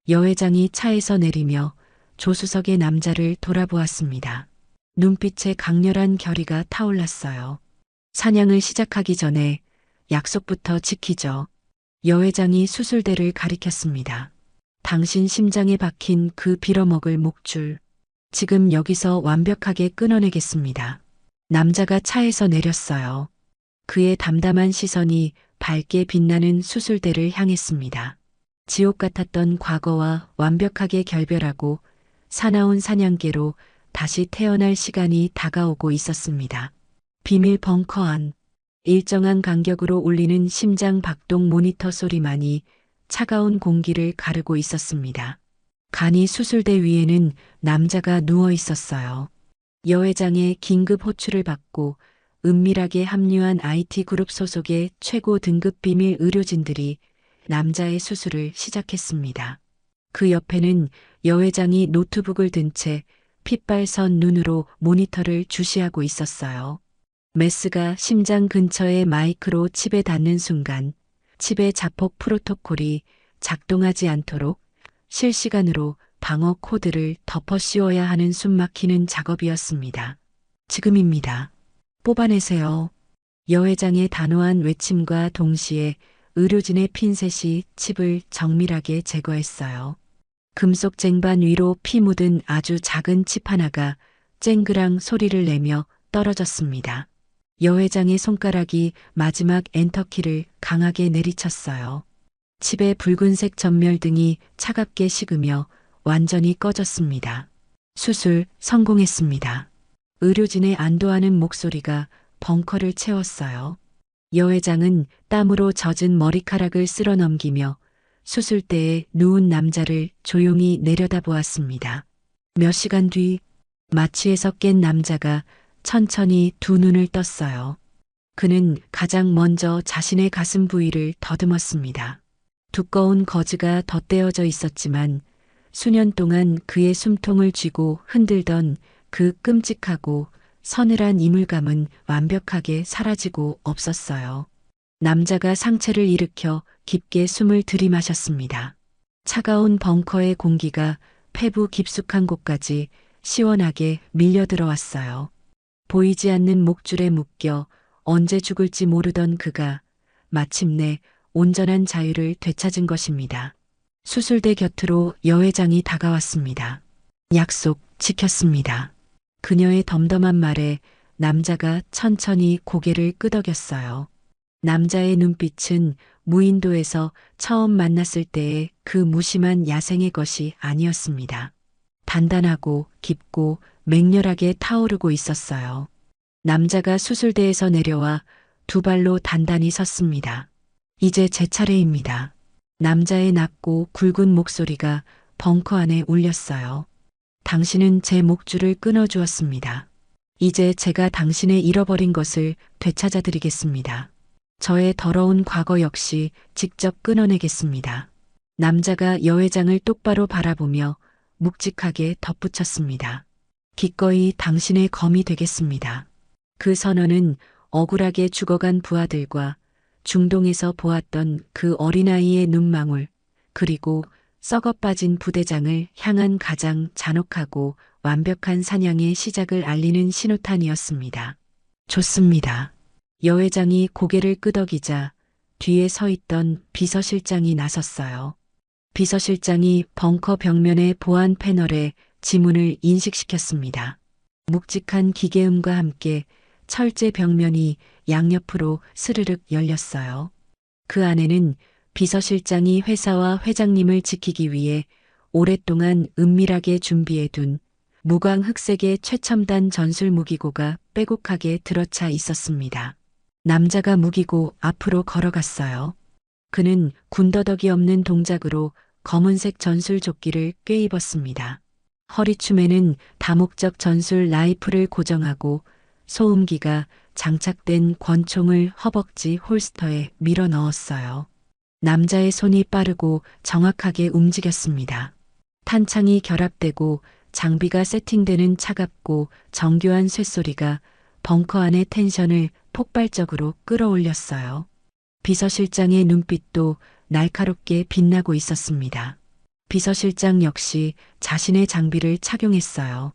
S2: 여 회장이 차에서 내리며 조수석의 남자를 돌아보았습니다. 눈빛에 강렬한 결의가 타올랐어요. 사냥을 시작하기 전에 약속부터 지키죠. 여 회장이 수술대를 가리켰습니다. 당신 심장에 박힌 그 빌어먹을 목줄. 지금 여기서 완벽하게 끊어내겠습니다. 남자가 차에서 내렸어요. 그의 담담한 시선이 밝게 빛나는 수술대를 향했습니다. 지옥 같았던 과거와 완벽하게 결별하고 사나운 사냥개로 다시 태어날 시간이 다가오고 있었습니다. 비밀 벙커 안. 일정한 간격으로 울리는 심장 박동 모니터 소리만이 차가운 공기를 가르고 있었습니다. 간이 수술대 위에는 남자가 누워 있었어요. 여 회장의 긴급 호출을 받고 은밀하게 합류한 IT 그룹 소속의 최고 등급 비밀 의료진들이 남자의 수술을 시작했습니다. 그 옆에는 여 회장이 노트북을 든 채 핏발선 눈으로 모니터를 주시하고 있었어요. 메스가 심장 근처의 마이크로 칩에 닿는 순간 칩의 자폭 프로토콜이 작동하지 않도록 실시간으로 방어 코드를 덮어 씌워야 하는 숨막히는 작업이었습니다. 지금입니다. 뽑아내세요. 여 회장의 단호한 외침과 동시에 의료진의 핀셋이 칩을 정밀하게 제거했어요. 금속 쟁반 위로 피 묻은 아주 작은 칩 하나가 쨍그랑 소리를 내며 떨어졌습니다. 여 회장의 손가락이 마지막 엔터키를 강하게 내리쳤어요. 칩의 붉은색 전멸등이 차갑게 식으며 완전히 꺼졌습니다. 수술 성공했습니다. 의료진의 안도하는 목소리가 벙커를 채웠어요. 여 회장은 땀으로 젖은 머리카락을 쓸어 넘기며 수술대에 누운 남자를 조용히 내려다보았습니다. 몇 시간 뒤 마취에서 깬 남자가 천천히 두 눈을 떴어요. 그는 가장 먼저 자신의 가슴 부위를 더듬었습니다. 두꺼운 거즈가 덧대어져 있었지만 수년 동안 그의 숨통을 쥐고 흔들던 그 끔찍하고 서늘한 이물감은 완벽하게 사라지고 없었어요. 남자가 상체를 일으켜 깊게 숨을 들이마셨습니다. 차가운 벙커의 공기가 폐부 깊숙한 곳까지 시원하게 밀려 들어왔어요. 보이지 않는 목줄에 묶여 언제 죽을지 모르던 그가 마침내 온전한 자유를 되찾은 것입니다. 수술대 곁으로 여 회장이 다가왔습니다. 약속 지켰습니다. 그녀의 덤덤한 말에 남자가 천천히 고개를 끄덕였어요. 남자의 눈빛은 무인도에서 처음 만났을 때의 그 무심한 야생의 것이 아니었습니다. 단단하고 깊고 맹렬하게 타오르고 있었어요. 남자가 수술대에서 내려와 두 발로 단단히 섰습니다. 이제 제 차례입니다. 남자의 낮고 굵은 목소리가 벙커 안에 울렸어요. 당신은 제 목줄을 끊어주었습니다. 이제 제가 당신의 잃어버린 것을 되찾아드리겠습니다. 저의 더러운 과거 역시 직접 끊어내겠습니다. 남자가 여 회장을 똑바로 바라보며 묵직하게 덧붙였습니다. 기꺼이 당신의 검이 되겠습니다. 그 선언은 억울하게 죽어간 부하들과 중동에서 보았던 그 어린아이의 눈망울, 그리고 썩어 빠진 부대장을 향한 가장 잔혹하고 완벽한 사냥의 시작을 알리는 신호탄이었습니다. 좋습니다. 여 회장이 고개를 끄덕이자 뒤에 서 있던 비서실장이 나섰어요. 비서실장이 벙커 벽면의 보안 패널에 지문을 인식시켰습니다. 묵직한 기계음과 함께 철제 벽면이 양옆으로 스르륵 열렸어요. 그 안에는 비서실장이 회사와 회장님을 지키기 위해 오랫동안 은밀하게 준비해둔 무광 흑색의 최첨단 전술 무기고가 빼곡하게 들어차 있었습니다. 남자가 무기고 앞으로 걸어갔어요. 그는 군더더기 없는 동작으로 검은색 전술 조끼를 꿰입었습니다. 허리춤에는 다목적 전술 라이플을 고정하고 소음기가 장착된 권총을 허벅지 홀스터에 밀어 넣었어요. 남자의 손이 빠르고 정확하게 움직였습니다. 탄창이 결합되고 장비가 세팅되는 차갑고 정교한 쇳소리가 벙커 안의 텐션을 폭발적으로 끌어올렸어요. 비서실장의 눈빛도 날카롭게 빛나고 있었습니다. 비서실장 역시 자신의 장비를 착용했어요.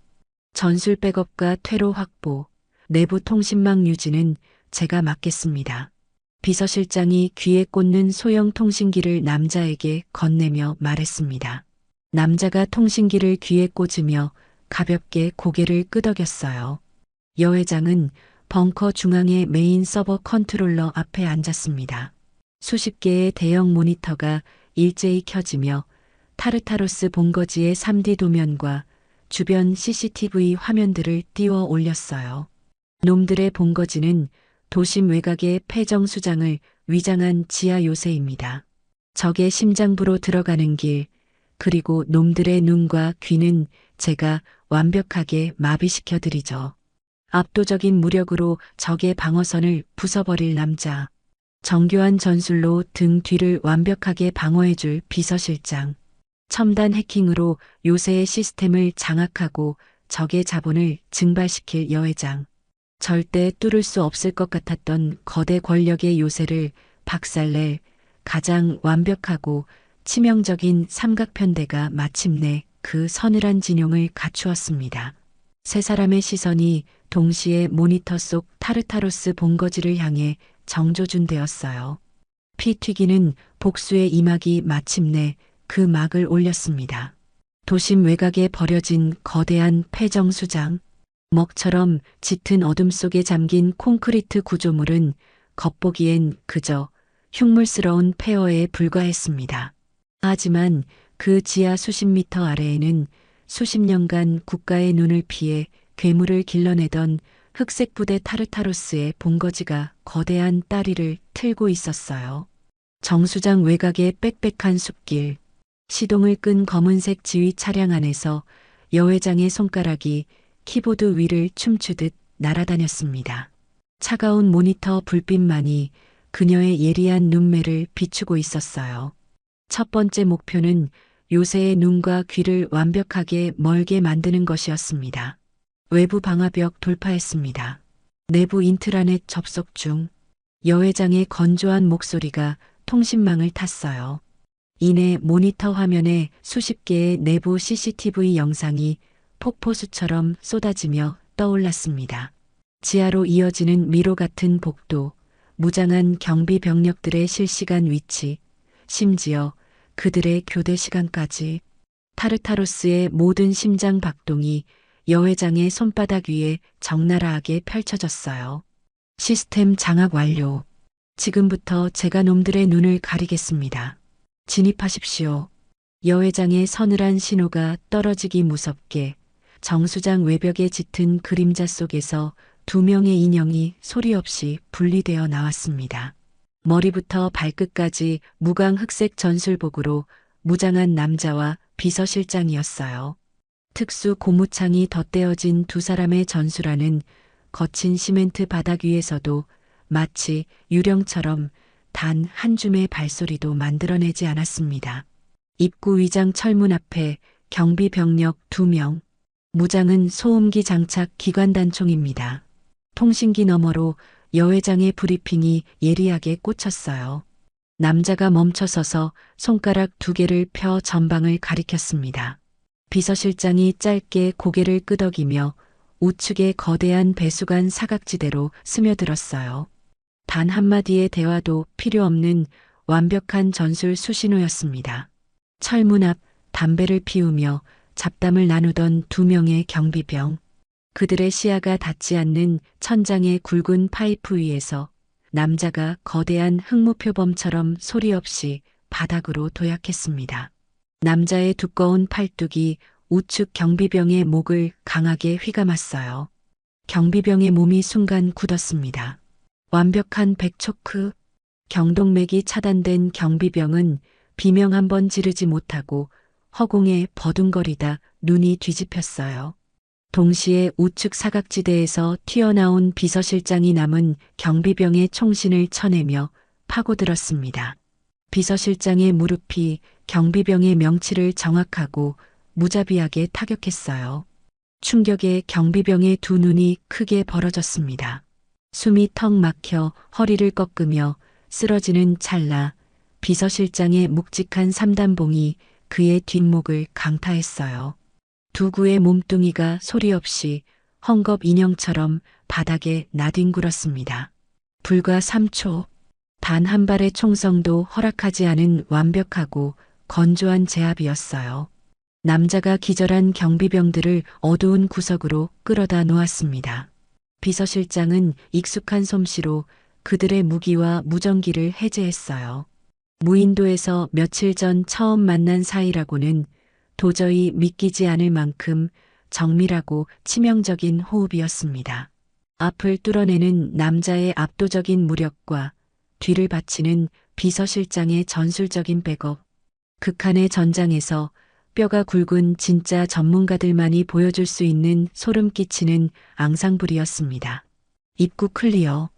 S2: 전술 백업과 퇴로 확보, 내부 통신망 유지는 제가 맡겠습니다. 비서실장이 귀에 꽂는 소형 통신기를 남자에게 건네며 말했습니다. 남자가 통신기를 귀에 꽂으며 가볍게 고개를 끄덕였어요. 여 회장은 벙커 중앙의 메인 서버 컨트롤러 앞에 앉았습니다. 수십 개의 대형 모니터가 일제히 켜지며 타르타로스 본거지의 3D 도면과 주변 CCTV 화면들을 띄워 올렸어요. 놈들의 본거지는 도심 외곽의 폐정 수장을 위장한 지하 요새입니다. 적의 심장부로 들어가는 길, 그리고 놈들의 눈과 귀는 제가 완벽하게 마비시켜 드리죠. 압도적인 무력으로 적의 방어선을 부숴버릴 남자. 정교한 전술로 등 뒤를 완벽하게 방어해줄 비서실장. 첨단 해킹으로 요새의 시스템을 장악하고 적의 자본을 증발시킬 여회장. 절대 뚫을 수 없을 것 같았던 거대 권력의 요새를 박살낼 가장 완벽하고 치명적인 삼각편대가 마침내 그 서늘한 진용을 갖추었습니다. 세 사람의 시선이 동시에 모니터 속 타르타로스 본거지를 향해 정조준되었어요. 피 튀기는 복수의 이막이 마침내 그 막을 올렸습니다. 도심 외곽에 버려진 거대한 폐정수장. 먹처럼 짙은 어둠 속에 잠긴 콘크리트 구조물은 겉보기엔 그저 흉물스러운 폐허에 불과했습니다. 하지만 그 지하 수십 미터 아래에는 수십 년간 국가의 눈을 피해 괴물을 길러내던 흑색 부대 타르타로스의 본거지가 거대한 다리를 틀고 있었어요. 정수장 외곽의 빽빽한 숲길, 시동을 끈 검은색 지휘 차량 안에서 여회장의 손가락이 키보드 위를 춤추듯 날아다녔습니다. 차가운 모니터 불빛만이 그녀의 예리한 눈매를 비추고 있었어요. 첫 번째 목표는 요새의 눈과 귀를 완벽하게 멀게 만드는 것이었습니다. 외부 방화벽 돌파했습니다. 내부 인트라넷 접속 중 여회장의 건조한 목소리가 통신망을 탔어요. 이내 모니터 화면에 수십 개의 내부 CCTV 영상이 폭포수처럼 쏟아지며 떠올랐습니다. 지하로 이어지는 미로 같은 복도, 무장한 경비 병력들의 실시간 위치, 심지어 그들의 교대 시간까지. 타르타로스의 모든 심장 박동이 여회장의 손바닥 위에 적나라하게 펼쳐졌어요. 시스템 장악 완료. 지금부터 제가 놈들의 눈을 가리겠습니다. 진입하십시오. 여회장의 서늘한 신호가 떨어지기 무섭게 정수장 외벽에 짙은 그림자 속에서 두 명의 인형이 소리 없이 분리되어 나왔습니다. 머리부터 발끝까지 무광 흑색 전술복으로 무장한 남자와 비서실장이었어요. 특수 고무창이 덧대어진 두 사람의 전술안은 거친 시멘트 바닥 위에서도 마치 유령처럼 단 한 줌의 발소리도 만들어내지 않았습니다. 입구 위장 철문 앞에 경비 병력 2명, 무장은 소음기 장착 기관단총입니다. 통신기 너머로 여회장의 브리핑이 예리하게 꽂혔어요. 남자가 멈춰서서 손가락 2개를 펴 전방을 가리켰습니다. 비서실장이 짧게 고개를 끄덕이며 우측의 거대한 배수관 사각지대로 스며들었어요. 단 한마디의 대화도 필요 없는 완벽한 전술 수신호였습니다. 철문 앞 담배를 피우며 잡담을 나누던 2명의 경비병. 그들의 시야가 닿지 않는 천장의 굵은 파이프 위에서 남자가 거대한 흑무표범처럼 소리 없이 바닥으로 도약했습니다. 남자의 두꺼운 팔뚝이 우측 경비병의 목을 강하게 휘감았어요. 경비병의 몸이 순간 굳었습니다. 완벽한 백초크. 경동맥이 차단된 경비병은 비명 한 번 지르지 못하고 허공에 버둥거리다 눈이 뒤집혔어요. 동시에 우측 사각지대에서 튀어나온 비서실장이 남은 경비병의 총신을 쳐내며 파고들었습니다. 비서실장의 무릎이 경비병의 명치를 정확하고 무자비하게 타격했어요. 충격에 경비병의 두 눈이 크게 벌어졌습니다. 숨이 턱 막혀 허리를 꺾으며 쓰러지는 찰나 비서실장의 묵직한 삼단봉이 그의 뒷목을 강타했어요. 두 구의 몸뚱이가 소리 없이 헝겊 인형처럼 바닥에 나뒹굴었습니다. 불과 3초, 단 한 발의 총성도 허락하지 않은 완벽하고 건조한 제압이었어요. 남자가 기절한 경비병들을 어두운 구석으로 끌어다 놓았습니다. 비서실장은 익숙한 솜씨로 그들의 무기와 무전기를 해제했어요. 무인도에서 며칠 전 처음 만난 사이라고는 도저히 믿기지 않을 만큼 정밀하고 치명적인 호흡이었습니다. 앞을 뚫어내는 남자의 압도적인 무력과 뒤를 바치는 비서실장의 전술적인 백업. 극한의 전장에서 뼈가 굵은 진짜 전문가들만이 보여줄 수 있는 소름 끼치는 앙상블이었습니다. 입구 클리어.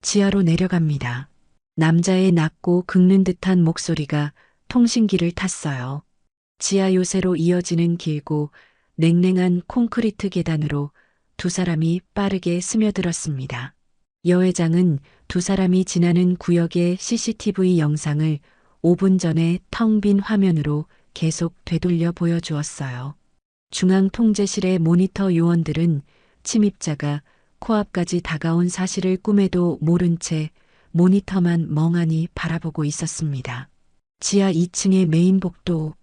S2: 지하로 내려갑니다. 남자의 낮고 긁는 듯한 목소리가 통신기를 탔어요. 지하 요새로 이어지는 길고 냉랭한 콘크리트 계단으로 두 사람이 빠르게 스며들었습니다. 여회장은 두 사람이 지나는 구역의 CCTV 영상을 5분 전에 텅 빈 화면으로 계속 되돌려 보여주었어요. 중앙 통제실의 모니터 요원들은 침입자가 코앞까지 다가온 사실을 꿈에도 모른 채 모니터만 멍하니 바라보고 있었습니다. 지하 2층의 메인 복도,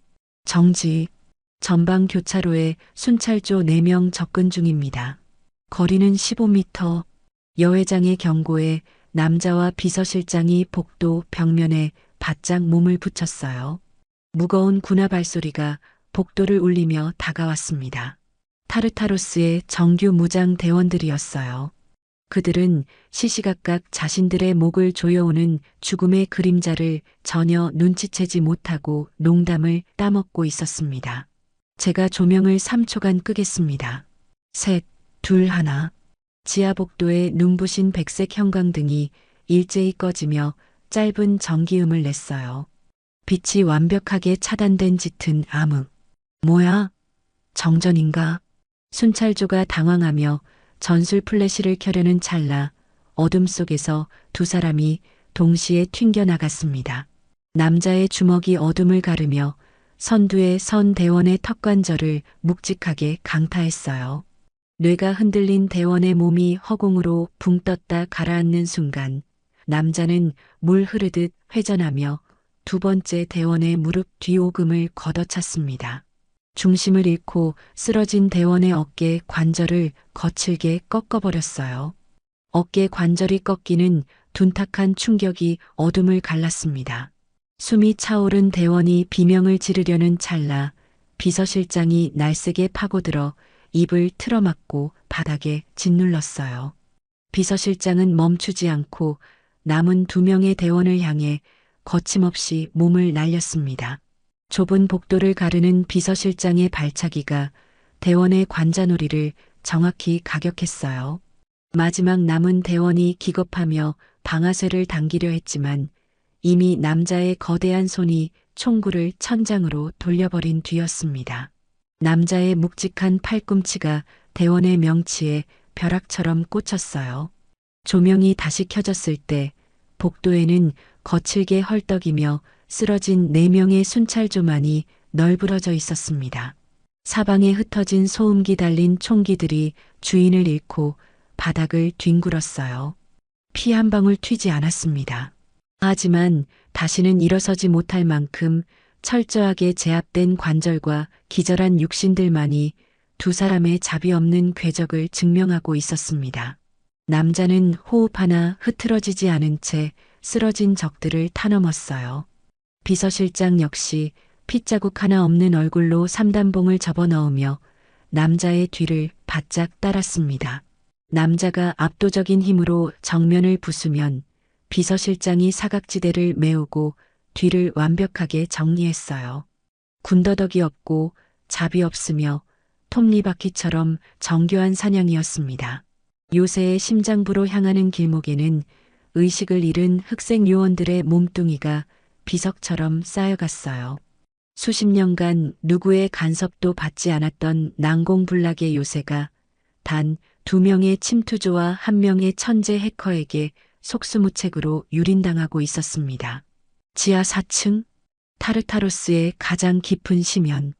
S2: 정지, 전방 교차로에 순찰조 4명 접근 중입니다. 거리는 15m, 여회장의 경고에 남자와 비서실장이 복도 벽면에 바짝 몸을 붙였어요. 무거운 군화 발소리가 복도를 울리며 다가왔습니다. 타르타로스의 정규 무장 대원들이었어요. 그들은 시시각각 자신들의 목을 조여오는 죽음의 그림자를 전혀 눈치채지 못하고 농담을 따먹고 있었습니다. 제가 조명을 3초간 끄겠습니다. 셋, 둘, 하나. 지하 복도의 눈부신 백색 형광등이 일제히 꺼지며 짧은 전기음을 냈어요. 빛이 완벽하게 차단된 짙은 암흑. 뭐야? 정전인가? 순찰조가 당황하며 전술 플래시를 켜려는 찰나 어둠 속에서 두 사람이 동시에 튕겨나갔습니다. 남자의 주먹이 어둠을 가르며 선두의 선 대원의 턱관절을 묵직하게 강타했어요. 뇌가 흔들린 대원의 몸이 허공으로 붕 떴다 가라앉는 순간 남자는 물 흐르듯 회전하며 두 번째 대원의 무릎 뒤 오금을 걷어찼습니다. 중심을 잃고 쓰러진 대원의 어깨 관절을 거칠게 꺾어버렸어요. 어깨 관절이 꺾이는 둔탁한 충격이 어둠을 갈랐습니다. 숨이 차오른 대원이 비명을 지르려는 찰나 비서실장이 날쌔게 파고들어 입을 틀어막고 바닥에 짓눌렀어요. 비서실장은 멈추지 않고 남은 2명의 대원을 향해 거침없이 몸을 날렸습니다. 좁은 복도를 가르는 비서실장의 발차기가 대원의 관자놀이를 정확히 가격했어요. 마지막 남은 대원이 기겁하며 방아쇠를 당기려 했지만 이미 남자의 거대한 손이 총구를 천장으로 돌려버린 뒤였습니다. 남자의 묵직한 팔꿈치가 대원의 명치에 벼락처럼 꽂혔어요. 조명이 다시 켜졌을 때 복도에는 거칠게 헐떡이며 쓰러진 4명의 순찰조만이 널브러져 있었습니다. 사방에 흩어진 소음기 달린 총기들이 주인을 잃고 바닥을 뒹굴었어요. 피 한 방울 튀지 않았습니다. 하지만 다시는 일어서지 못할 만큼 철저하게 제압된 관절과 기절한 육신들만이 두 사람의 자비 없는 궤적을 증명하고 있었습니다. 남자는 호흡 하나 흐트러지지 않은 채 쓰러진 적들을 타넘었어요. 비서실장 역시 핏자국 하나 없는 얼굴로 삼단봉을 접어넣으며 남자의 뒤를 바짝 따랐습니다. 남자가 압도적인 힘으로 정면을 부수면 비서실장이 사각지대를 메우고 뒤를 완벽하게 정리했어요. 군더더기 없고 잡이 없으며 톱니바퀴처럼 정교한 사냥이었습니다. 요새의 심장부로 향하는 길목에는 의식을 잃은 흑색 요원들의 몸뚱이가 비석처럼 쌓여갔어요. 수십 년간 누구의 간섭도 받지 않았던 난공불락의 요새가 단 2명의 침투조와 1명의 천재 해커에게 속수무책으로 유린당하고 있었습니다. 지하 4층, 타르타로스의 가장 깊은 심연,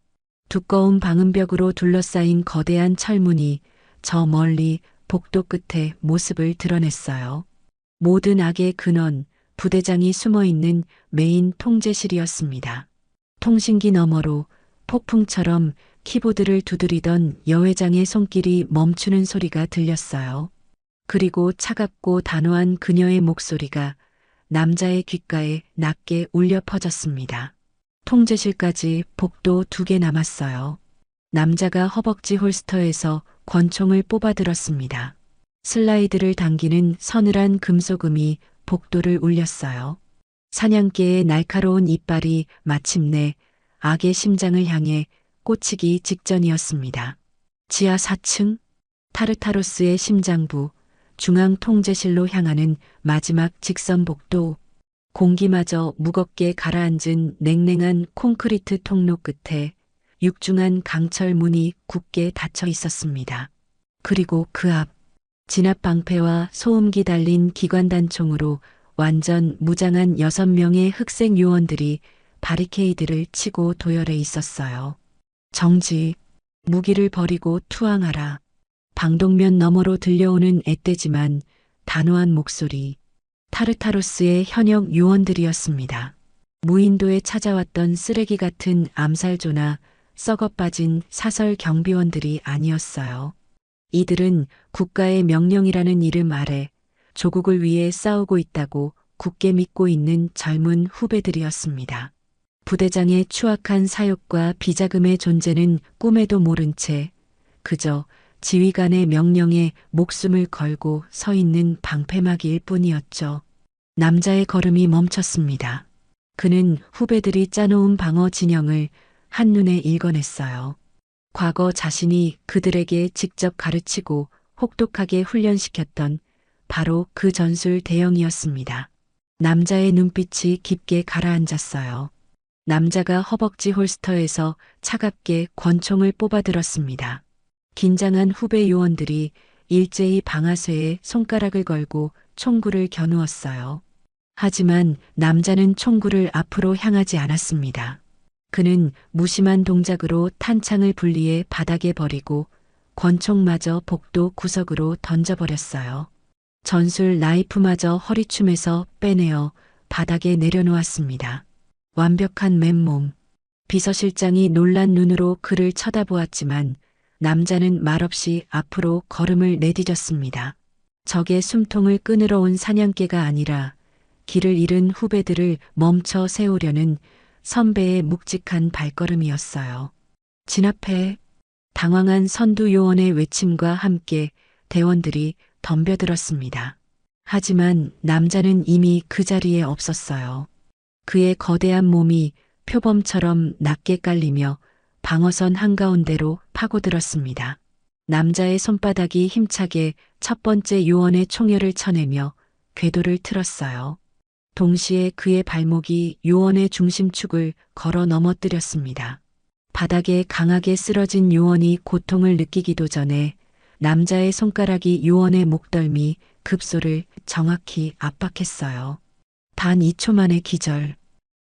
S2: 두꺼운 방음벽으로 둘러싸인 거대한 철문이 저 멀리 복도 끝에 모습을 드러냈어요. 모든 악의 근원, 부대장이 숨어있는 메인 통제실이었습니다. 통신기 너머로 폭풍처럼 키보드를 두드리던 여회장의 손길이 멈추는 소리가 들렸어요. 그리고 차갑고 단호한 그녀의 목소리가 남자의 귓가에 낮게 울려 퍼졌습니다. 통제실까지 복도 2개 남았어요. 남자가 허벅지 홀스터에서 권총을 뽑아들었습니다. 슬라이드를 당기는 서늘한 금속음이 복도를 울렸어요. 사냥개의 날카로운 이빨이 마침내 악의 심장을 향해 꽂히기 직전이었습니다. 지하 4층, 타르타로스의 심장부, 중앙 통제실로 향하는 마지막 직선 복도, 공기마저 무겁게 가라앉은 냉랭한 콘크리트 통로 끝에 육중한 강철 문이 굳게 닫혀 있었습니다. 그리고 그 앞, 진압 방패와 소음기 달린 기관단총으로 완전 무장한 6명의 흑색 요원들이 바리케이드를 치고 도열해 있었어요. 정지, 무기를 버리고 투항하라. 방독면 너머로 들려오는 앳되지만 단호한 목소리, 타르타로스의 현역 요원들이었습니다. 무인도에 찾아왔던 쓰레기 같은 암살조나 썩어 빠진 사설 경비원들이 아니었어요. 이들은 국가의 명령이라는 이름 아래 조국을 위해 싸우고 있다고 굳게 믿고 있는 젊은 후배들이었습니다. 부대장의 추악한 사욕과 비자금의 존재는 꿈에도 모른 채 그저 지휘관의 명령에 목숨을 걸고 서 있는 방패막이일 뿐이었죠. 남자의 걸음이 멈췄습니다. 그는 후배들이 짜놓은 방어 진영을 한눈에 읽어냈어요. 과거 자신이 그들에게 직접 가르치고 혹독하게 훈련시켰던 바로 그 전술 대형이었습니다. 남자의 눈빛이 깊게 가라앉았어요. 남자가 허벅지 홀스터에서 차갑게 권총을 뽑아들었습니다. 긴장한 후배 요원들이 일제히 방아쇠에 손가락을 걸고 총구를 겨누었어요. 하지만 남자는 총구를 앞으로 향하지 않았습니다. 그는 무심한 동작으로 탄창을 분리해 바닥에 버리고 권총마저 복도 구석으로 던져버렸어요. 전술 나이프마저 허리춤에서 빼내어 바닥에 내려놓았습니다. 완벽한 맨몸. 비서실장이 놀란 눈으로 그를 쳐다보았지만 남자는 말없이 앞으로 걸음을 내디뎠습니다. 적의 숨통을 끊으러 온 사냥개가 아니라 길을 잃은 후배들을 멈춰 세우려는 선배의 묵직한 발걸음이었어요. 진압해. 당황한 선두 요원의 외침과 함께 대원들이 덤벼들었습니다. 하지만 남자는 이미 그 자리에 없었어요. 그의 거대한 몸이 표범처럼 낮게 깔리며 방어선 한가운데로 파고들었습니다. 남자의 손바닥이 힘차게 첫 번째 요원의 총열을 쳐내며 궤도를 틀었어요. 동시에 그의 발목이 요원의 중심축을 걸어 넘어뜨렸습니다. 바닥에 강하게 쓰러진 요원이 고통을 느끼기도 전에 남자의 손가락이 요원의 목덜미 급소를 정확히 압박했어요. 단 2초 만의 기절.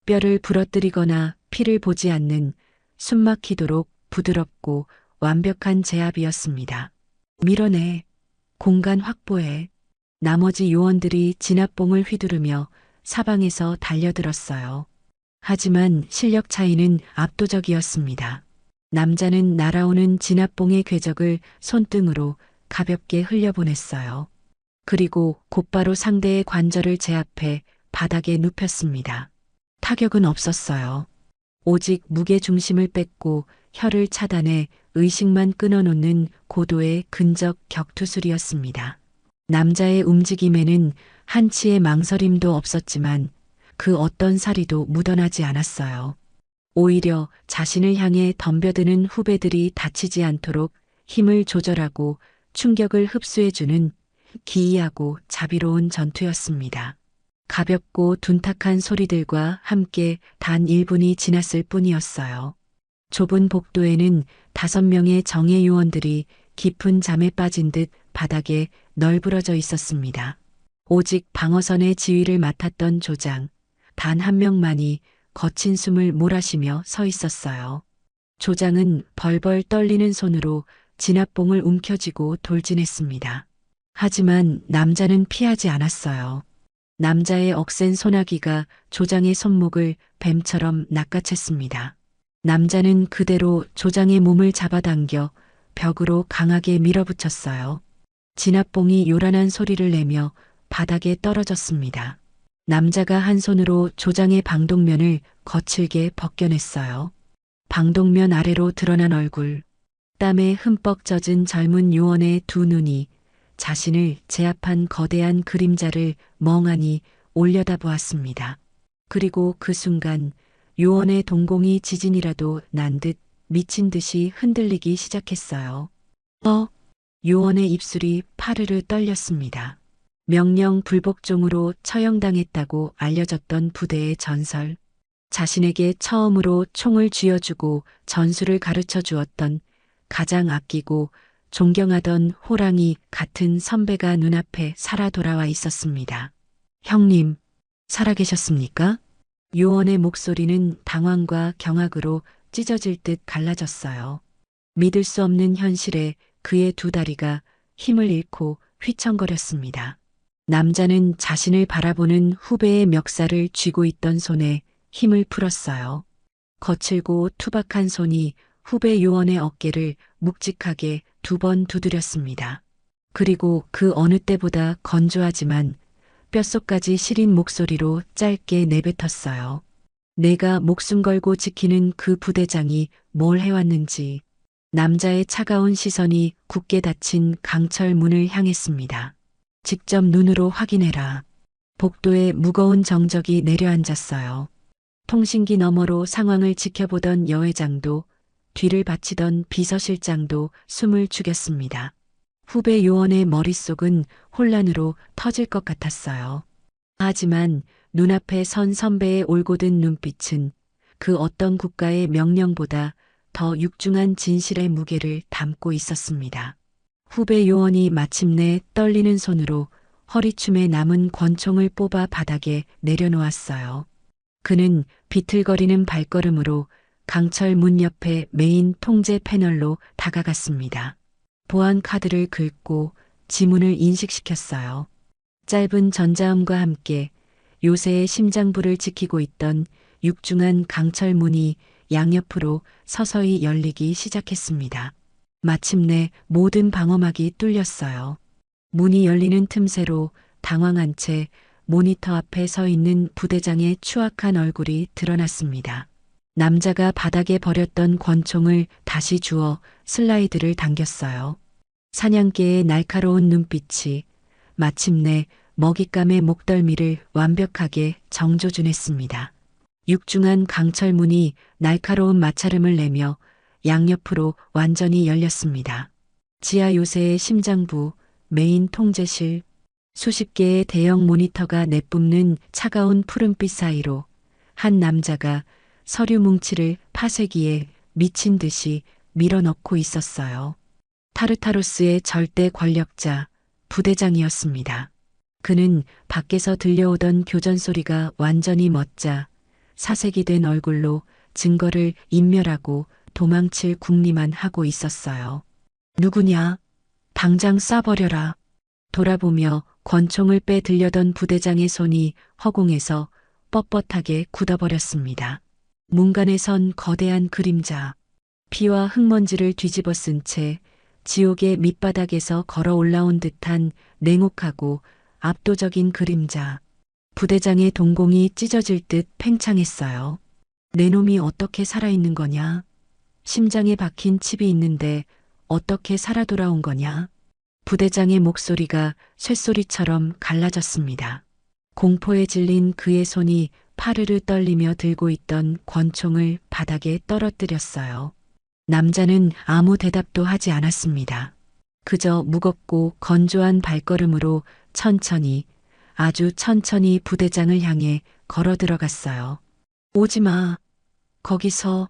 S2: 뼈를 부러뜨리거나 피를 보지 않는 숨막히도록 부드럽고 완벽한 제압이었습니다. 밀어내. 공간 확보해. 나머지 요원들이 진압봉을 휘두르며 사방에서 달려들었어요. 하지만 실력 차이는 압도적이었습니다. 남자는 날아오는 진압봉의 궤적을 손등으로 가볍게 흘려보냈어요. 그리고 곧바로 상대의 관절을 제압해 바닥에 눕혔습니다. 타격은 없었어요. 오직 무게 중심을 뺏고 혀를 차단해 의식만 끊어놓는 고도의 근적 격투술이었습니다. 남자의 움직임에는 한치의 망설임도 없었지만 그 어떤 사리도 묻어나지 않았어요. 오히려 자신을 향해 덤벼드는 후배들이 다치지 않도록 힘을 조절하고 충격을 흡수해주는 기이하고 자비로운 전투였습니다. 가볍고 둔탁한 소리들과 함께 단 1분이 지났을 뿐이었어요. 좁은 복도에는 5명의 정예 요원들이 깊은 잠에 빠진 듯 바닥에 널브러져 있었습니다. 오직 방어선의 지휘를 맡았던 조장, 단 1명만이 거친 숨을 몰아쉬며 서 있었어요. 조장은 벌벌 떨리는 손으로 진압봉을 움켜쥐고 돌진했습니다. 하지만 남자는 피하지 않았어요. 남자의 억센 소나기가 조장의 손목을 뱀처럼 낚아챘습니다. 남자는 그대로 조장의 몸을 잡아당겨 벽으로 강하게 밀어붙였어요. 진압봉이 요란한 소리를 내며 바닥에 떨어졌습니다. 남자가 한 손으로 조장의 방독면을 거칠게 벗겨냈어요. 방독면 아래로 드러난 얼굴, 땀에 흠뻑 젖은 젊은 요원의 두 눈이 자신을 제압한 거대한 그림자를 멍하니 올려다보았습니다. 그리고 그 순간 요원의 동공이 지진이라도 난 듯 미친 듯이 흔들리기 시작했어요. 요원의 입술이 파르르 떨렸습니다. 명령 불복종으로 처형당했다고 알려졌던 부대의 전설. 자신에게 처음으로 총을 쥐어주고 전술을 가르쳐 주었던 가장 아끼고 존경하던 호랑이 같은 선배가 눈앞에 살아 돌아와 있었습니다. 형님, 살아계셨습니까? 요원의 목소리는 당황과 경악으로 찢어질 듯 갈라졌어요. 믿을 수 없는 현실에 그의 두 다리가 힘을 잃고 휘청거렸습니다. 남자는 자신을 바라보는 후배의 멱살을 쥐고 있던 손에 힘을 풀었어요. 거칠고 투박한 손이 후배 요원의 어깨를 묵직하게 두 번 두드렸습니다. 그리고 그 어느 때보다 건조하지만 뼛속까지 시린 목소리로 짧게 내뱉었어요. 내가 목숨 걸고 지키는 그 부대장이 뭘 해왔는지. 남자의 차가운 시선이 굳게 닫힌 강철 문을 향했습니다. 직접 눈으로 확인해라. 복도에 무거운 정적이 내려앉았어요. 통신기 너머로 상황을 지켜보던 여회장도 뒤를 바치던 비서실장도 숨을 죽였습니다. 후배 요원의 머릿속은 혼란으로 터질 것 같았어요. 하지만 눈앞에 선 선배의 올곧은 눈빛은 그 어떤 국가의 명령보다 더 육중한 진실의 무게를 담고 있었습니다. 후배 요원이 마침내 떨리는 손으로 허리춤에 남은 권총을 뽑아 바닥에 내려놓았어요. 그는 비틀거리는 발걸음으로 강철 문 옆에 메인 통제 패널로 다가갔습니다. 보안 카드를 긁고 지문을 인식시켰어요. 짧은 전자음과 함께 요새의 심장부를 지키고 있던 육중한 강철 문이 양옆으로 서서히 열리기 시작했습니다. 마침내 모든 방어막이 뚫렸어요. 문이 열리는 틈새로 당황한 채 모니터 앞에 서 있는 부대장의 추악한 얼굴이 드러났습니다. 남자가 바닥에 버렸던 권총을 다시 주워 슬라이드를 당겼어요. 사냥개의 날카로운 눈빛이 마침내 먹잇감의 목덜미를 완벽하게 정조준했습니다. 육중한 강철문이 날카로운 마찰음을 내며 양옆으로 완전히 열렸습니다. 지하 요새의 심장부, 메인 통제실, 수십 개의 대형 모니터가 내뿜는 차가운 푸른빛 사이로 한 남자가 서류 뭉치를 파쇄기에 미친 듯이 밀어넣고 있었어요. 타르타로스의 절대 권력자, 부대장이었습니다. 그는 밖에서 들려오던 교전 소리가 완전히 멎자 사색이 된 얼굴로 증거를 인멸하고 도망칠 궁리만 하고 있었어요. 누구냐? 당장 쏴버려라. 돌아보며 권총을 빼들려던 부대장의 손이 허공에서 뻣뻣하게 굳어버렸습니다. 문간에 선 거대한 그림자, 피와 흙먼지를 뒤집어 쓴 채 지옥의 밑바닥에서 걸어 올라온 듯한 냉혹하고 압도적인 그림자. 부대장의 동공이 찢어질 듯 팽창했어요. 내 놈이 어떻게 살아있는 거냐? 심장에 박힌 칩이 있는데 어떻게 살아 돌아온 거냐? 부대장의 목소리가 쇳소리처럼 갈라졌습니다. 공포에 질린 그의 손이 파르르 떨리며 들고 있던 권총을 바닥에 떨어뜨렸어요. 남자는 아무 대답도 하지 않았습니다. 그저 무겁고 건조한 발걸음으로 천천히, 아주 천천히 부대장을 향해 걸어 들어갔어요. 오지 마. 거기서.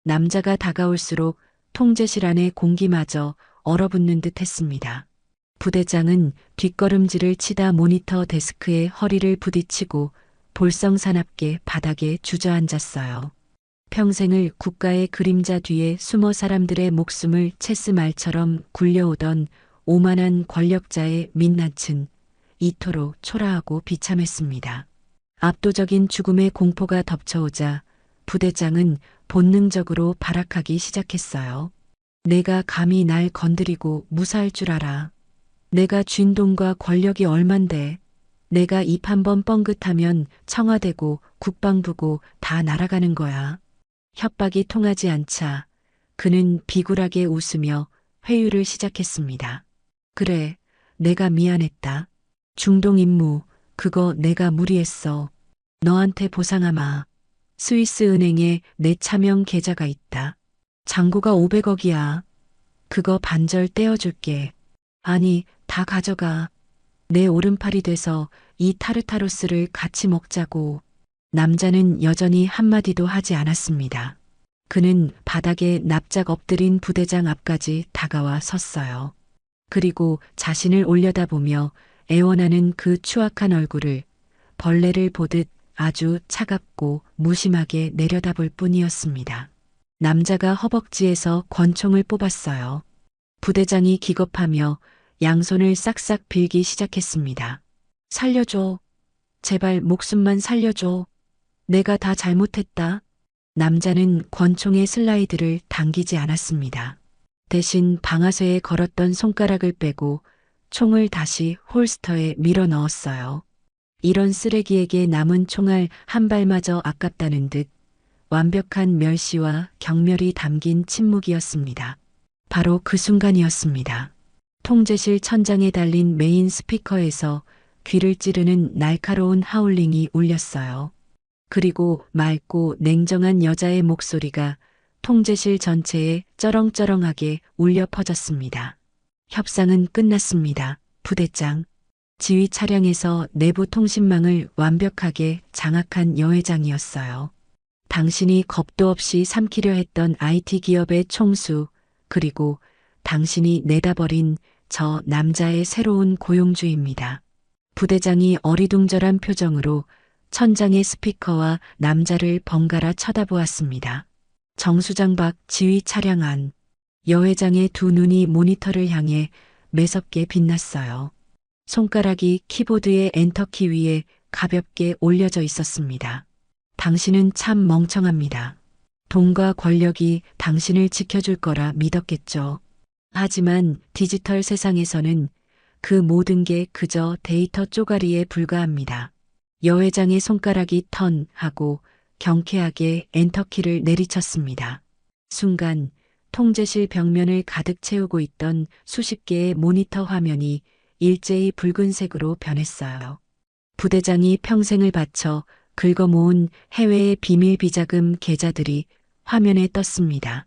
S2: 남자가 다가올수록 통제실 안의 공기마저 얼어붙는 듯 했습니다. 부대장은 뒷걸음질을 치다 모니터 데스크에 허리를 부딪히고 볼썽사납게 바닥에 주저앉았어요. 평생을 국가의 그림자 뒤에 숨어 사람들의 목숨을 체스말처럼 굴려오던 오만한 권력자의 민낯은 이토록 초라하고 비참했습니다. 압도적인 죽음의 공포가 덮쳐오자 부대장은 본능적으로 발악하기 시작했어요. 내가 감히 날 건드리고 무사할 줄 알아. 내가 쥔 돈과 권력이 얼만데. 내가 입 한번 뻥긋하면 청와대고 국방부고 다 날아가는 거야. 협박이 통하지 않자 그는 비굴하게 웃으며 회유를 시작했습니다. 그래, 내가 미안했다. 중동 임무, 그거 내가 무리했어. 너한테 보상하마. 스위스 은행에 내 차명 계좌가 있다. 잔고가 500억이야. 그거 반절 떼어줄게. 아니, 다 가져가. 내 오른팔이 돼서 이 타르타로스를 같이 먹자고. 남자는 여전히 한마디도 하지 않았습니다. 그는 바닥에 납작 엎드린 부대장 앞까지 다가와 섰어요. 그리고 자신을 올려다보며 애원하는 그 추악한 얼굴을 벌레를 보듯 아주 차갑고 무심하게 내려다볼 뿐이었습니다. 남자가 허벅지에서 권총을 뽑았어요. 부대장이 기겁하며 양손을 싹싹 빌기 시작했습니다. 살려줘. 제발 목숨만 살려줘. 내가 다 잘못했다. 남자는 권총의 슬라이드를 당기지 않았습니다. 대신 방아쇠에 걸었던 손가락을 빼고 총을 다시 홀스터에 밀어 넣었어요. 이런 쓰레기에게 남은 총알 한 발마저 아깝다는 듯 완벽한 멸시와 경멸이 담긴 침묵이었습니다. 바로 그 순간이었습니다. 통제실 천장에 달린 메인 스피커에서 귀를 찌르는 날카로운 하울링이 울렸어요. 그리고 맑고 냉정한 여자의 목소리가 통제실 전체에 쩌렁쩌렁하게 울려 퍼졌습니다. 협상은 끝났습니다. 부대장. 지휘 차량에서 내부 통신망을 완벽하게 장악한 여회장이었어요. 당신이 겁도 없이 삼키려 했던 IT 기업의 총수, 그리고 당신이 내다버린 저 남자의 새로운 고용주입니다. 부대장이 어리둥절한 표정으로 천장의 스피커와 남자를 번갈아 쳐다보았습니다. 정수장 밖 지휘 차량 안, 여회장의 두 눈이 모니터를 향해 매섭게 빛났어요. 손가락이 키보드의 엔터키 위에 가볍게 올려져 있었습니다. 당신은 참 멍청합니다. 돈과 권력이 당신을 지켜줄 거라 믿었겠죠. 하지만 디지털 세상에서는 그 모든 게 그저 데이터 쪼가리에 불과합니다. 여회장의 손가락이 턴 하고 경쾌하게 엔터키를 내리쳤습니다. 순간 통제실 벽면을 가득 채우고 있던 수십 개의 모니터 화면이 일제히 붉은색으로 변했어요. 부대장이 평생을 바쳐 긁어모은 해외의 비밀 비자금 계좌들이 화면에 떴습니다.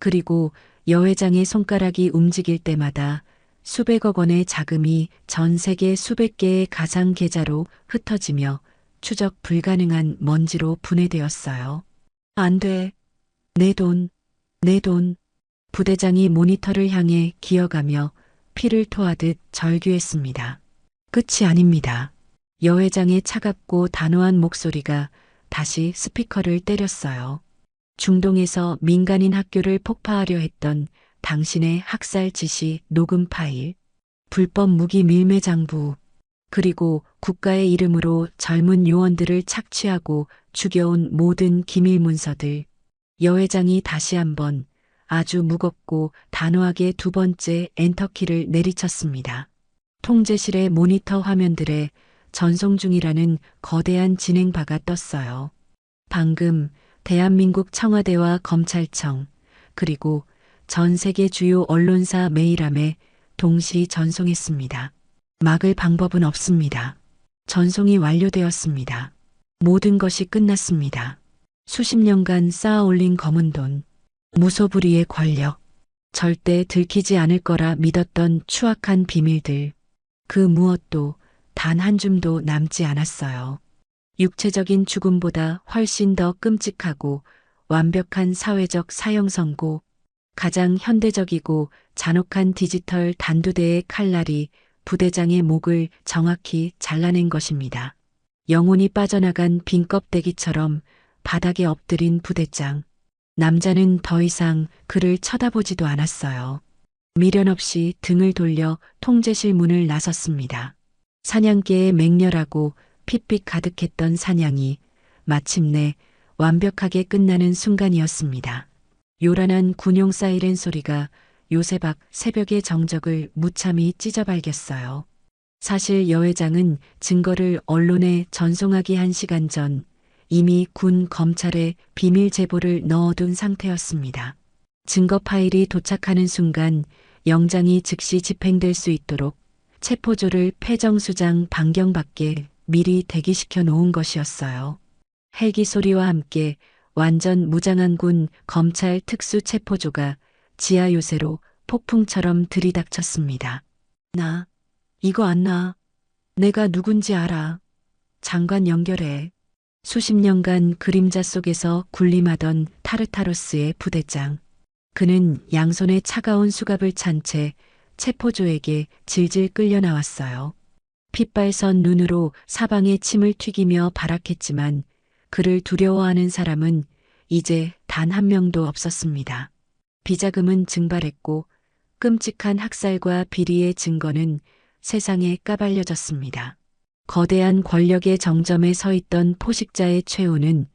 S2: 그리고 여회장의 손가락이 움직일 때마다 수백억 원의 자금이 전 세계 수백 개의 가상 계좌로 흩어지며 추적 불가능한 먼지로 분해되었어요. 안 돼. 내 돈, 내 돈. 부대장이 모니터를 향해 기어가며 피를 토하듯 절규했습니다. 끝이 아닙니다. 여회장의 차갑고 단호한 목소리가 다시 스피커를 때렸어요. 중동에서 민간인 학교를 폭파하려 했던 당신의 학살 지시 녹음 파일, 불법 무기 밀매 장부, 그리고 국가의 이름으로 젊은 요원들을 착취하고 죽여온 모든 기밀 문서들. 여회장이 다시 한번 아주 무겁고 단호하게 두 번째 엔터키를 내리쳤습니다. 통제실의 모니터 화면들에 전송 중이라는 거대한 진행바가 떴어요. 방금 대한민국 청와대와 검찰청, 그리고 전 세계 주요 언론사 메일함에 동시 전송했습니다. 막을 방법은 없습니다. 전송이 완료되었습니다. 모든 것이 끝났습니다. 수십 년간 쌓아 올린 검은 돈, 무소불위의 권력, 절대 들키지 않을 거라 믿었던 추악한 비밀들, 그 무엇도 단 한 줌도 남지 않았어요. 육체적인 죽음보다 훨씬 더 끔찍하고 완벽한 사회적 사형 선고, 가장 현대적이고 잔혹한 디지털 단두대의 칼날이 부대장의 목을 정확히 잘라낸 것입니다. 영혼이 빠져나간 빈 껍데기처럼 바닥에 엎드린 부대장. 남자는 더 이상 그를 쳐다보지도 않았어요. 미련 없이 등을 돌려 통제실 문을 나섰습니다. 사냥개의 맹렬하고 핏빛 가득했던 사냥이 마침내 완벽하게 끝나는 순간이었습니다. 요란한 군용 사이렌 소리가 요새 밖 새벽의 정적을 무참히 찢어발겼어요. 사실 여회장은 증거를 언론에 전송하기 1시간 전 이미 군 검찰에 비밀 제보를 넣어둔 상태였습니다. 증거 파일이 도착하는 순간 영장이 즉시 집행될 수 있도록 체포조를 패정수장 반경 밖에 미리 대기시켜 놓은 것이었어요. 헬기 소리와 함께 완전 무장한 군 검찰 특수 체포조가 지하 요새로 폭풍처럼 들이닥쳤습니다. 이거 안 나. 내가 누군지 알아. 장관 연결해. 수십 년간 그림자 속에서 군림하던 타르타로스의 부대장. 그는 양손에 차가운 수갑을 찬 채 체포조에게 질질 끌려 나왔어요. 핏발선 눈으로 사방에 침을 튀기며 발악했지만 그를 두려워하는 사람은 이제 단 한 명도 없었습니다. 비자금은 증발했고 끔찍한 학살과 비리의 증거는 세상에 까발려졌습니다. 거대한 권력의 정점에 서 있던 포식자의 최후는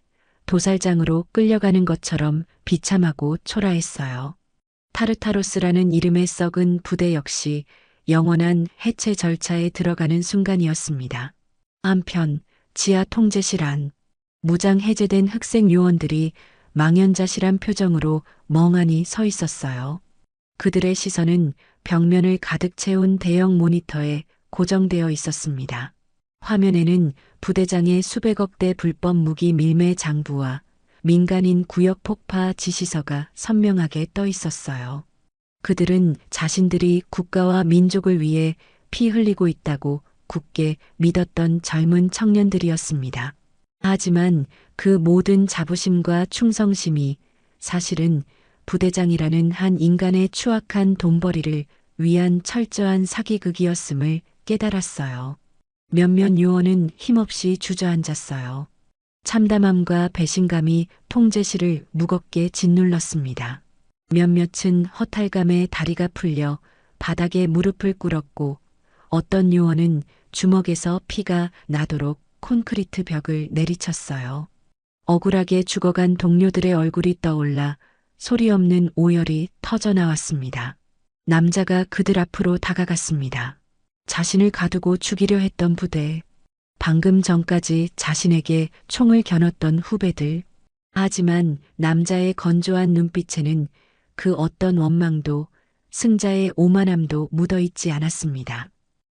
S2: 도살장으로 끌려가는 것처럼 비참하고 초라했어요. 타르타로스라는 이름에 썩은 부대 역시 영원한 해체 절차에 들어가는 순간이었습니다. 한편 지하 통제실 안 무장 해제된 흑색 요원들이 망연자실한 표정으로 멍하니 서 있었어요. 그들의 시선은 벽면을 가득 채운 대형 모니터에 고정되어 있었습니다. 화면에는 부대장의 수백억 대 불법 무기 밀매 장부와 민간인 구역 폭파 지시서가 선명하게 떠 있었어요. 그들은 자신들이 국가와 민족을 위해 피 흘리고 있다고 굳게 믿었던 젊은 청년들이었습니다. 하지만 그 모든 자부심과 충성심이 사실은 부대장이라는 한 인간의 추악한 돈벌이를 위한 철저한 사기극이었음을 깨달았어요. 몇몇 요원은 힘없이 주저앉았어요. 참담함과 배신감이 통제실을 무겁게 짓눌렀습니다. 몇몇은 허탈감에 다리가 풀려 바닥에 무릎을 꿇었고 어떤 요원은 주먹에서 피가 나도록 콘크리트 벽을 내리쳤어요. 억울하게 죽어간 동료들의 얼굴이 떠올라 소리 없는 오열이 터져 나왔습니다. 남자가 그들 앞으로 다가갔습니다. 자신을 가두고 죽이려 했던 부대, 방금 전까지 자신에게 총을 겨눴던 후배들. 하지만 남자의 건조한 눈빛에는 그 어떤 원망도 승자의 오만함도 묻어있지 않았습니다.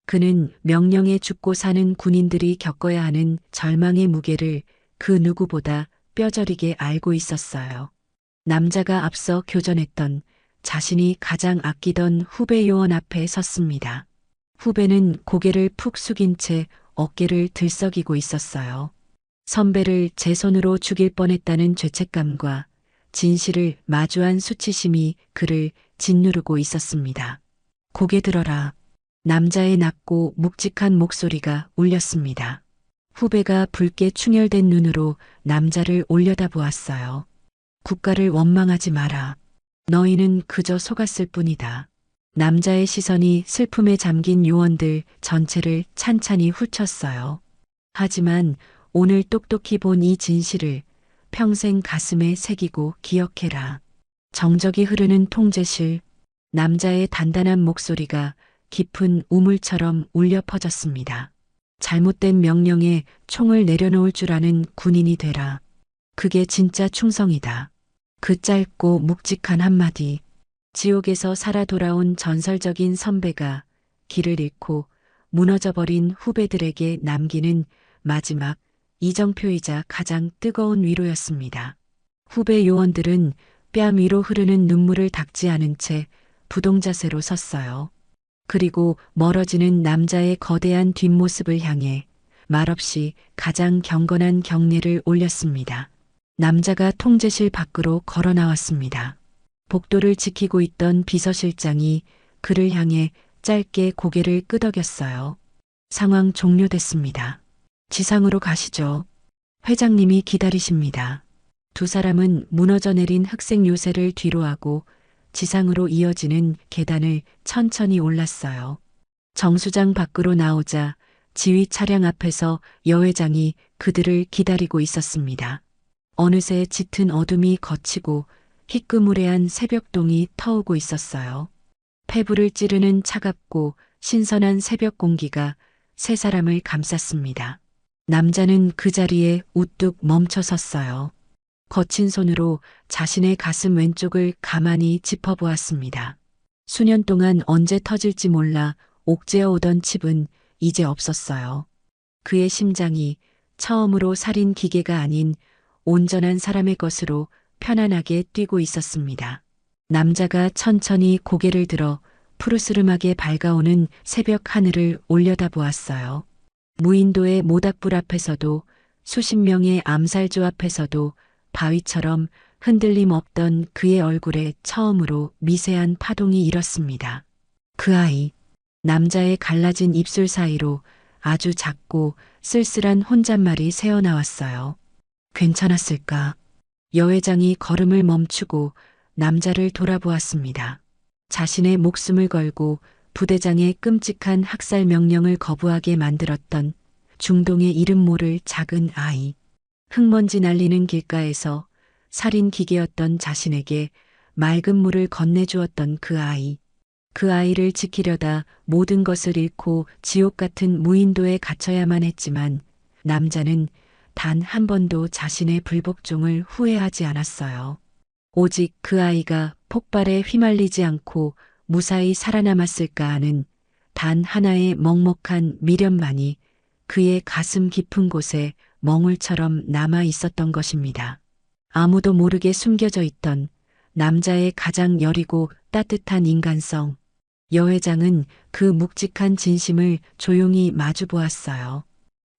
S2: 그는 명령에 죽고 사는 군인들이 겪어야 하는 절망의 무게를 그 누구보다 뼈저리게 알고 있었어요. 남자가 앞서 교전했던 자신이 가장 아끼던 후배 요원 앞에 섰습니다. 후배는 고개를 푹 숙인 채 어깨를 들썩이고 있었어요. 선배를 제 손으로 죽일 뻔했다는 죄책감과 진실을 마주한 수치심이 그를 짓누르고 있었습니다. 고개 들어라. 남자의 낮고 묵직한 목소리가 울렸습니다. 후배가 붉게 충혈된 눈으로 남자를 올려다보았어요. 국가를 원망하지 마라. 너희는 그저 속았을 뿐이다. 남자의 시선이 슬픔에 잠긴 요원들 전체를 찬찬히 훑었어요. 하지만 오늘 똑똑히 본 이 진실을 평생 가슴에 새기고 기억해라. 정적이 흐르는 통제실, 남자의 단단한 목소리가 깊은 우물처럼 울려 퍼졌습니다. 잘못된 명령에 총을 내려놓을 줄 아는 군인이 되라. 그게 진짜 충성이다. 그 짧고 묵직한 한마디. 지옥에서 살아 돌아온 전설적인 선배가 길을 잃고 무너져버린 후배들에게 남기는 마지막 이정표이자 가장 뜨거운 위로였습니다. 후배 요원들은 뺨 위로 흐르는 눈물을 닦지 않은 채 부동자세로 섰어요. 그리고 멀어지는 남자의 거대한 뒷모습을 향해 말없이 가장 경건한 경례를 올렸습니다. 남자가 통제실 밖으로 걸어 나왔습니다. 복도를 지키고 있던 비서실장이 그를 향해 짧게 고개를 끄덕였어요. 상황 종료됐습니다. 지상으로 가시죠. 회장님이 기다리십니다. 두 사람은 무너져 내린 흑색 요새를 뒤로하고 지상으로 이어지는 계단을 천천히 올랐어요. 정수장 밖으로 나오자 지휘 차량 앞에서 여회장이 그들을 기다리고 있었습니다. 어느새 짙은 어둠이 걷히고 희끄무레한 새벽동이 터오고 있었어요. 폐부를 찌르는 차갑고 신선한 새벽 공기가 세 사람을 감쌌습니다. 남자는 그 자리에 우뚝 멈춰 섰어요. 거친 손으로 자신의 가슴 왼쪽을 가만히 짚어보았습니다. 수년 동안 언제 터질지 몰라 옥죄어 오던 칩은 이제 없었어요. 그의 심장이 처음으로 살인 기계가 아닌 온전한 사람의 것으로 편안하게 뛰고 있었습니다. 남자가 천천히 고개를 들어 푸르스름하게 밝아오는 새벽 하늘을 올려다보았어요. 무인도의 모닥불 앞에서도 수십 명의 암살조 앞에서도 바위처럼 흔들림 없던 그의 얼굴에 처음으로 미세한 파동이 일었습니다. 그 아이, 남자의 갈라진 입술 사이로 아주 작고 쓸쓸한 혼잣말이 새어나왔어요. 괜찮았을까? 여회장이 걸음을 멈추고 남자를 돌아보았습니다. 자신의 목숨을 걸고 부대장의 끔찍한 학살 명령을 거부하게 만들었던 중동의 이름 모를 작은 아이. 흙먼지 날리는 길가에서 살인 기계였던 자신에게 맑은 물을 건네주었던 그 아이. 그 아이를 지키려다 모든 것을 잃고 지옥 같은 무인도에 갇혀야만 했지만 남자는 단 한 번도 자신의 불복종을 후회하지 않았어요. 오직 그 아이가 폭발에 휘말리지 않고 무사히 살아남았을까 하는 단 하나의 먹먹한 미련만이 그의 가슴 깊은 곳에 멍울처럼 남아 있었던 것입니다. 아무도 모르게 숨겨져 있던 남자의 가장 여리고 따뜻한 인간성. 여회장은 그 묵직한 진심을 조용히 마주 보았어요.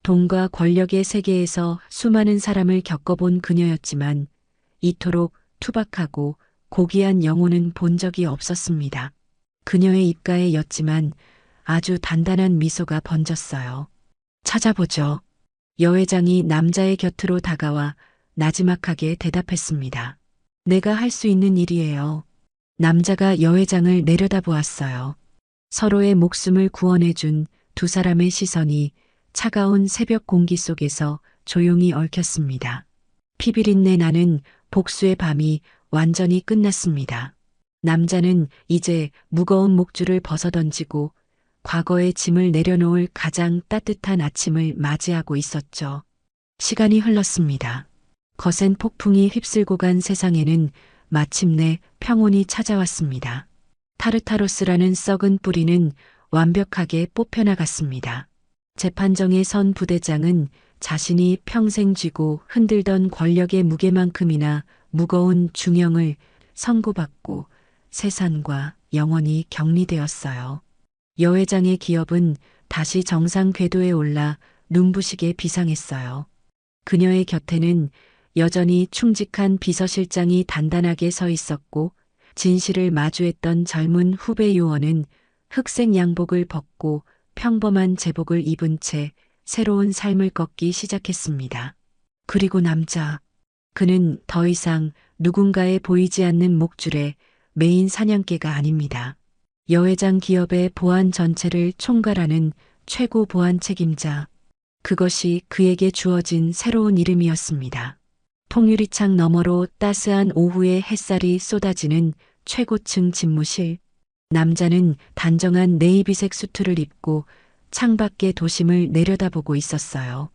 S2: 돈과 권력의 세계에서 수많은 사람을 겪어본 그녀였지만 이토록 투박하고 고귀한 영혼은 본 적이 없었습니다. 그녀의 입가에 였지만 아주 단단한 미소가 번졌어요. 찾아보죠. 여회장이 남자의 곁으로 다가와 나지막하게 대답했습니다. 내가 할 수 있는 일이에요. 남자가 여회장을 내려다보았어요. 서로의 목숨을 구원해준 두 사람의 시선이 차가운 새벽 공기 속에서 조용히 얽혔습니다. 피비린내 나는 복수의 밤이 완전히 끝났습니다. 남자는 이제 무거운 목줄을 벗어던지고 과거의 짐을 내려놓을 가장 따뜻한 아침을 맞이하고 있었죠. 시간이 흘렀습니다. 거센 폭풍이 휩쓸고 간 세상에는 마침내 평온이 찾아왔습니다. 타르타로스라는 썩은 뿌리는 완벽하게 뽑혀나갔습니다. 재판정에 선 부대장은 자신이 평생 쥐고 흔들던 권력의 무게만큼이나 무거운 중형을 선고받고 세상과 영원히 격리되었어요. 여회장의 기업은 다시 정상 궤도에 올라 눈부시게 비상했어요. 그녀의 곁에는 여전히 충직한 비서실장이 단단하게 서 있었고 진실을 마주했던 젊은 후배 요원은 흑색 양복을 벗고 평범한 제복을 입은 채 새로운 삶을 걷기 시작했습니다. 그리고 남자. 그는 더 이상 누군가의 보이지 않는 목줄의 메인 사냥개가 아닙니다. 여회장 기업의 보안 전체를 총괄하는 최고 보안 책임자. 그것이 그에게 주어진 새로운 이름이었습니다. 통유리창 너머로 따스한 오후의 햇살이 쏟아지는 최고층 집무실. 남자는 단정한 네이비색 수트를 입고 창밖의 도심을 내려다보고 있었어요.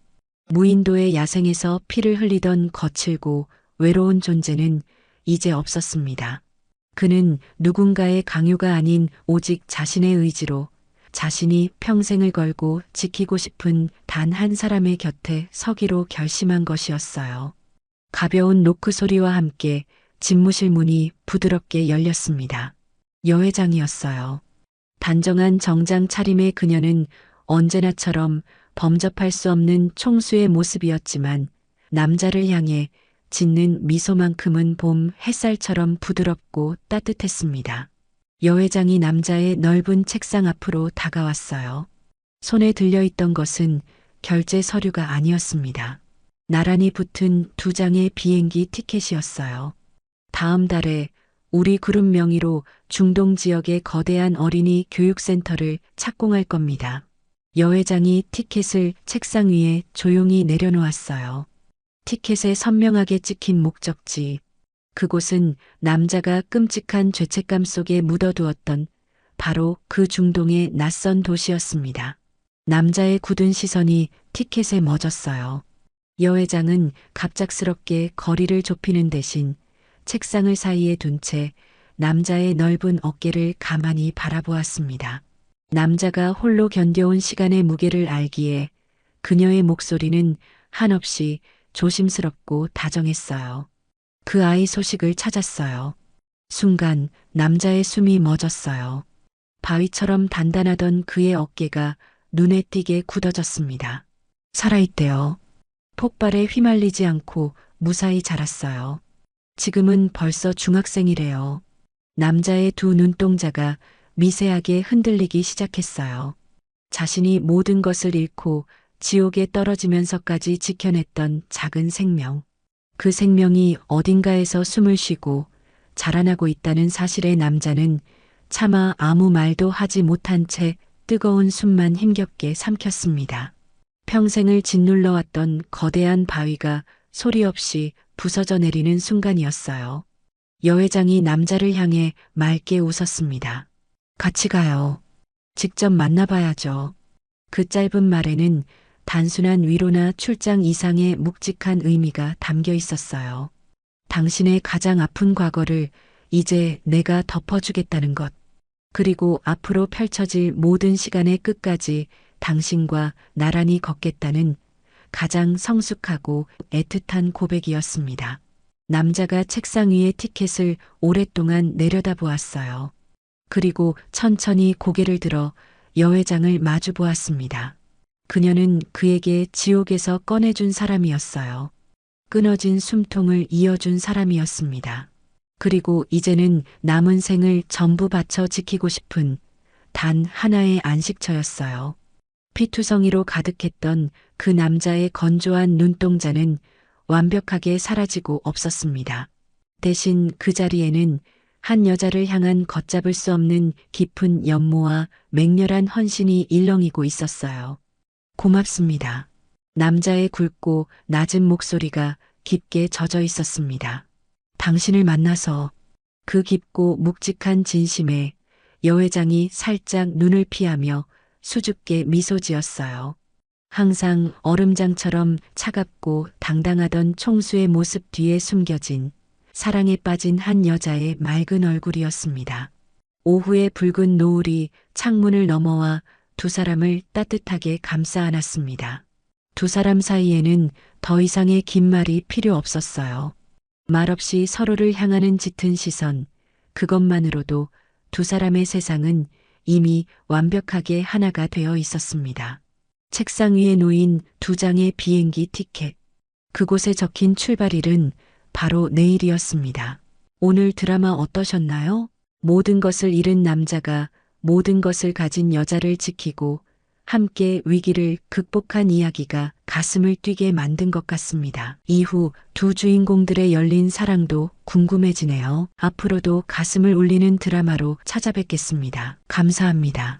S2: 무인도의 야생에서 피를 흘리던 거칠고 외로운 존재는 이제 없었습니다. 그는 누군가의 강요가 아닌 오직 자신의 의지로 자신이 평생을 걸고 지키고 싶은 단 한 사람의 곁에 서기로 결심한 것이었어요. 가벼운 노크 소리와 함께 집무실 문이 부드럽게 열렸습니다. 여회장이었어요. 단정한 정장 차림의 그녀는 언제나처럼 범접할 수 없는 총수의 모습이었지만 남자를 향해 짓는 미소만큼은 봄 햇살처럼 부드럽고 따뜻했습니다. 여회장이 남자의 넓은 책상 앞으로 다가왔어요. 손에 들려있던 것은 결제 서류가 아니었습니다. 나란히 붙은 두 장의 비행기 티켓이었어요. 다음 달에 우리 그룹 명의로 중동 지역의 거대한 어린이 교육센터를 착공할 겁니다. 여회장이 티켓을 책상 위에 조용히 내려놓았어요. 티켓에 선명하게 찍힌 목적지. 그곳은 남자가 끔찍한 죄책감 속에 묻어두었던 바로 그 중동의 낯선 도시였습니다. 남자의 굳은 시선이 티켓에 멎었어요. 여회장은 갑작스럽게 거리를 좁히는 대신 책상을 사이에 둔 채 남자의 넓은 어깨를 가만히 바라보았습니다. 남자가 홀로 견뎌온 시간의 무게를 알기에 그녀의 목소리는 한없이 조심스럽고 다정했어요. 그 아이 소식을 찾았어요. 순간 남자의 숨이 멎었어요. 바위처럼 단단하던 그의 어깨가 눈에 띄게 굳어졌습니다. 살아있대요. 폭발에 휘말리지 않고 무사히 자랐어요. 지금은 벌써 중학생이래요. 남자의 두 눈동자가 미세하게 흔들리기 시작했어요. 자신이 모든 것을 잃고 지옥에 떨어지면서까지 지켜냈던 작은 생명. 그 생명이 어딘가에서 숨을 쉬고 자라나고 있다는 사실에 남자는 차마 아무 말도 하지 못한 채 뜨거운 숨만 힘겹게 삼켰습니다. 평생을 짓눌러왔던 거대한 바위가 소리 없이 부서져 내리는 순간이었어요. 여회장이 남자를 향해 맑게 웃었습니다. 같이 가요. 직접 만나봐야죠. 그 짧은 말에는 단순한 위로나 출장 이상의 묵직한 의미가 담겨 있었어요. 당신의 가장 아픈 과거를 이제 내가 덮어주겠다는 것. 그리고 앞으로 펼쳐질 모든 시간의 끝까지 당신과 나란히 걷겠다는 가장 성숙하고 애틋한 고백이었습니다. 남자가 책상 위의 티켓을 오랫동안 내려다보았어요. 그리고 천천히 고개를 들어 여회장을 마주 보았습니다. 그녀는 그에게 지옥에서 꺼내준 사람이었어요. 끊어진 숨통을 이어준 사람이었습니다. 그리고 이제는 남은 생을 전부 바쳐 지키고 싶은 단 하나의 안식처였어요. 피투성이로 가득했던 그 남자의 건조한 눈동자는 완벽하게 사라지고 없었습니다. 대신 그 자리에는 한 여자를 향한 걷잡을 수 없는 깊은 연모와 맹렬한 헌신이 일렁이고 있었어요. 고맙습니다. 남자의 굵고 낮은 목소리가 깊게 젖어 있었습니다. 당신을 만나서 그 깊고 묵직한 진심에 여회장이 살짝 눈을 피하며 수줍게 미소 지었어요. 항상 얼음장처럼 차갑고 당당하던 총수의 모습 뒤에 숨겨진 사랑에 빠진 한 여자의 맑은 얼굴이었습니다. 오후의 붉은 노을이 창문을 넘어와 두 사람을 따뜻하게 감싸 안았습니다. 두 사람 사이에는 더 이상의 긴 말이 필요 없었어요. 말없이 서로를 향하는 짙은 시선, 그것만으로도 두 사람의 세상은 이미 완벽하게 하나가 되어 있었습니다. 책상 위에 놓인 두 장의 비행기 티켓. 그곳에 적힌 출발일은 바로 내일이었습니다. 오늘 드라마 어떠셨나요? 모든 것을 잃은 남자가 모든 것을 가진 여자를 지키고 함께 위기를 극복한 이야기가 가슴을 뛰게 만든 것 같습니다. 이후 두 주인공들의 열린 사랑도 궁금해지네요. 앞으로도 가슴을 울리는 드라마로 찾아뵙겠습니다. 감사합니다.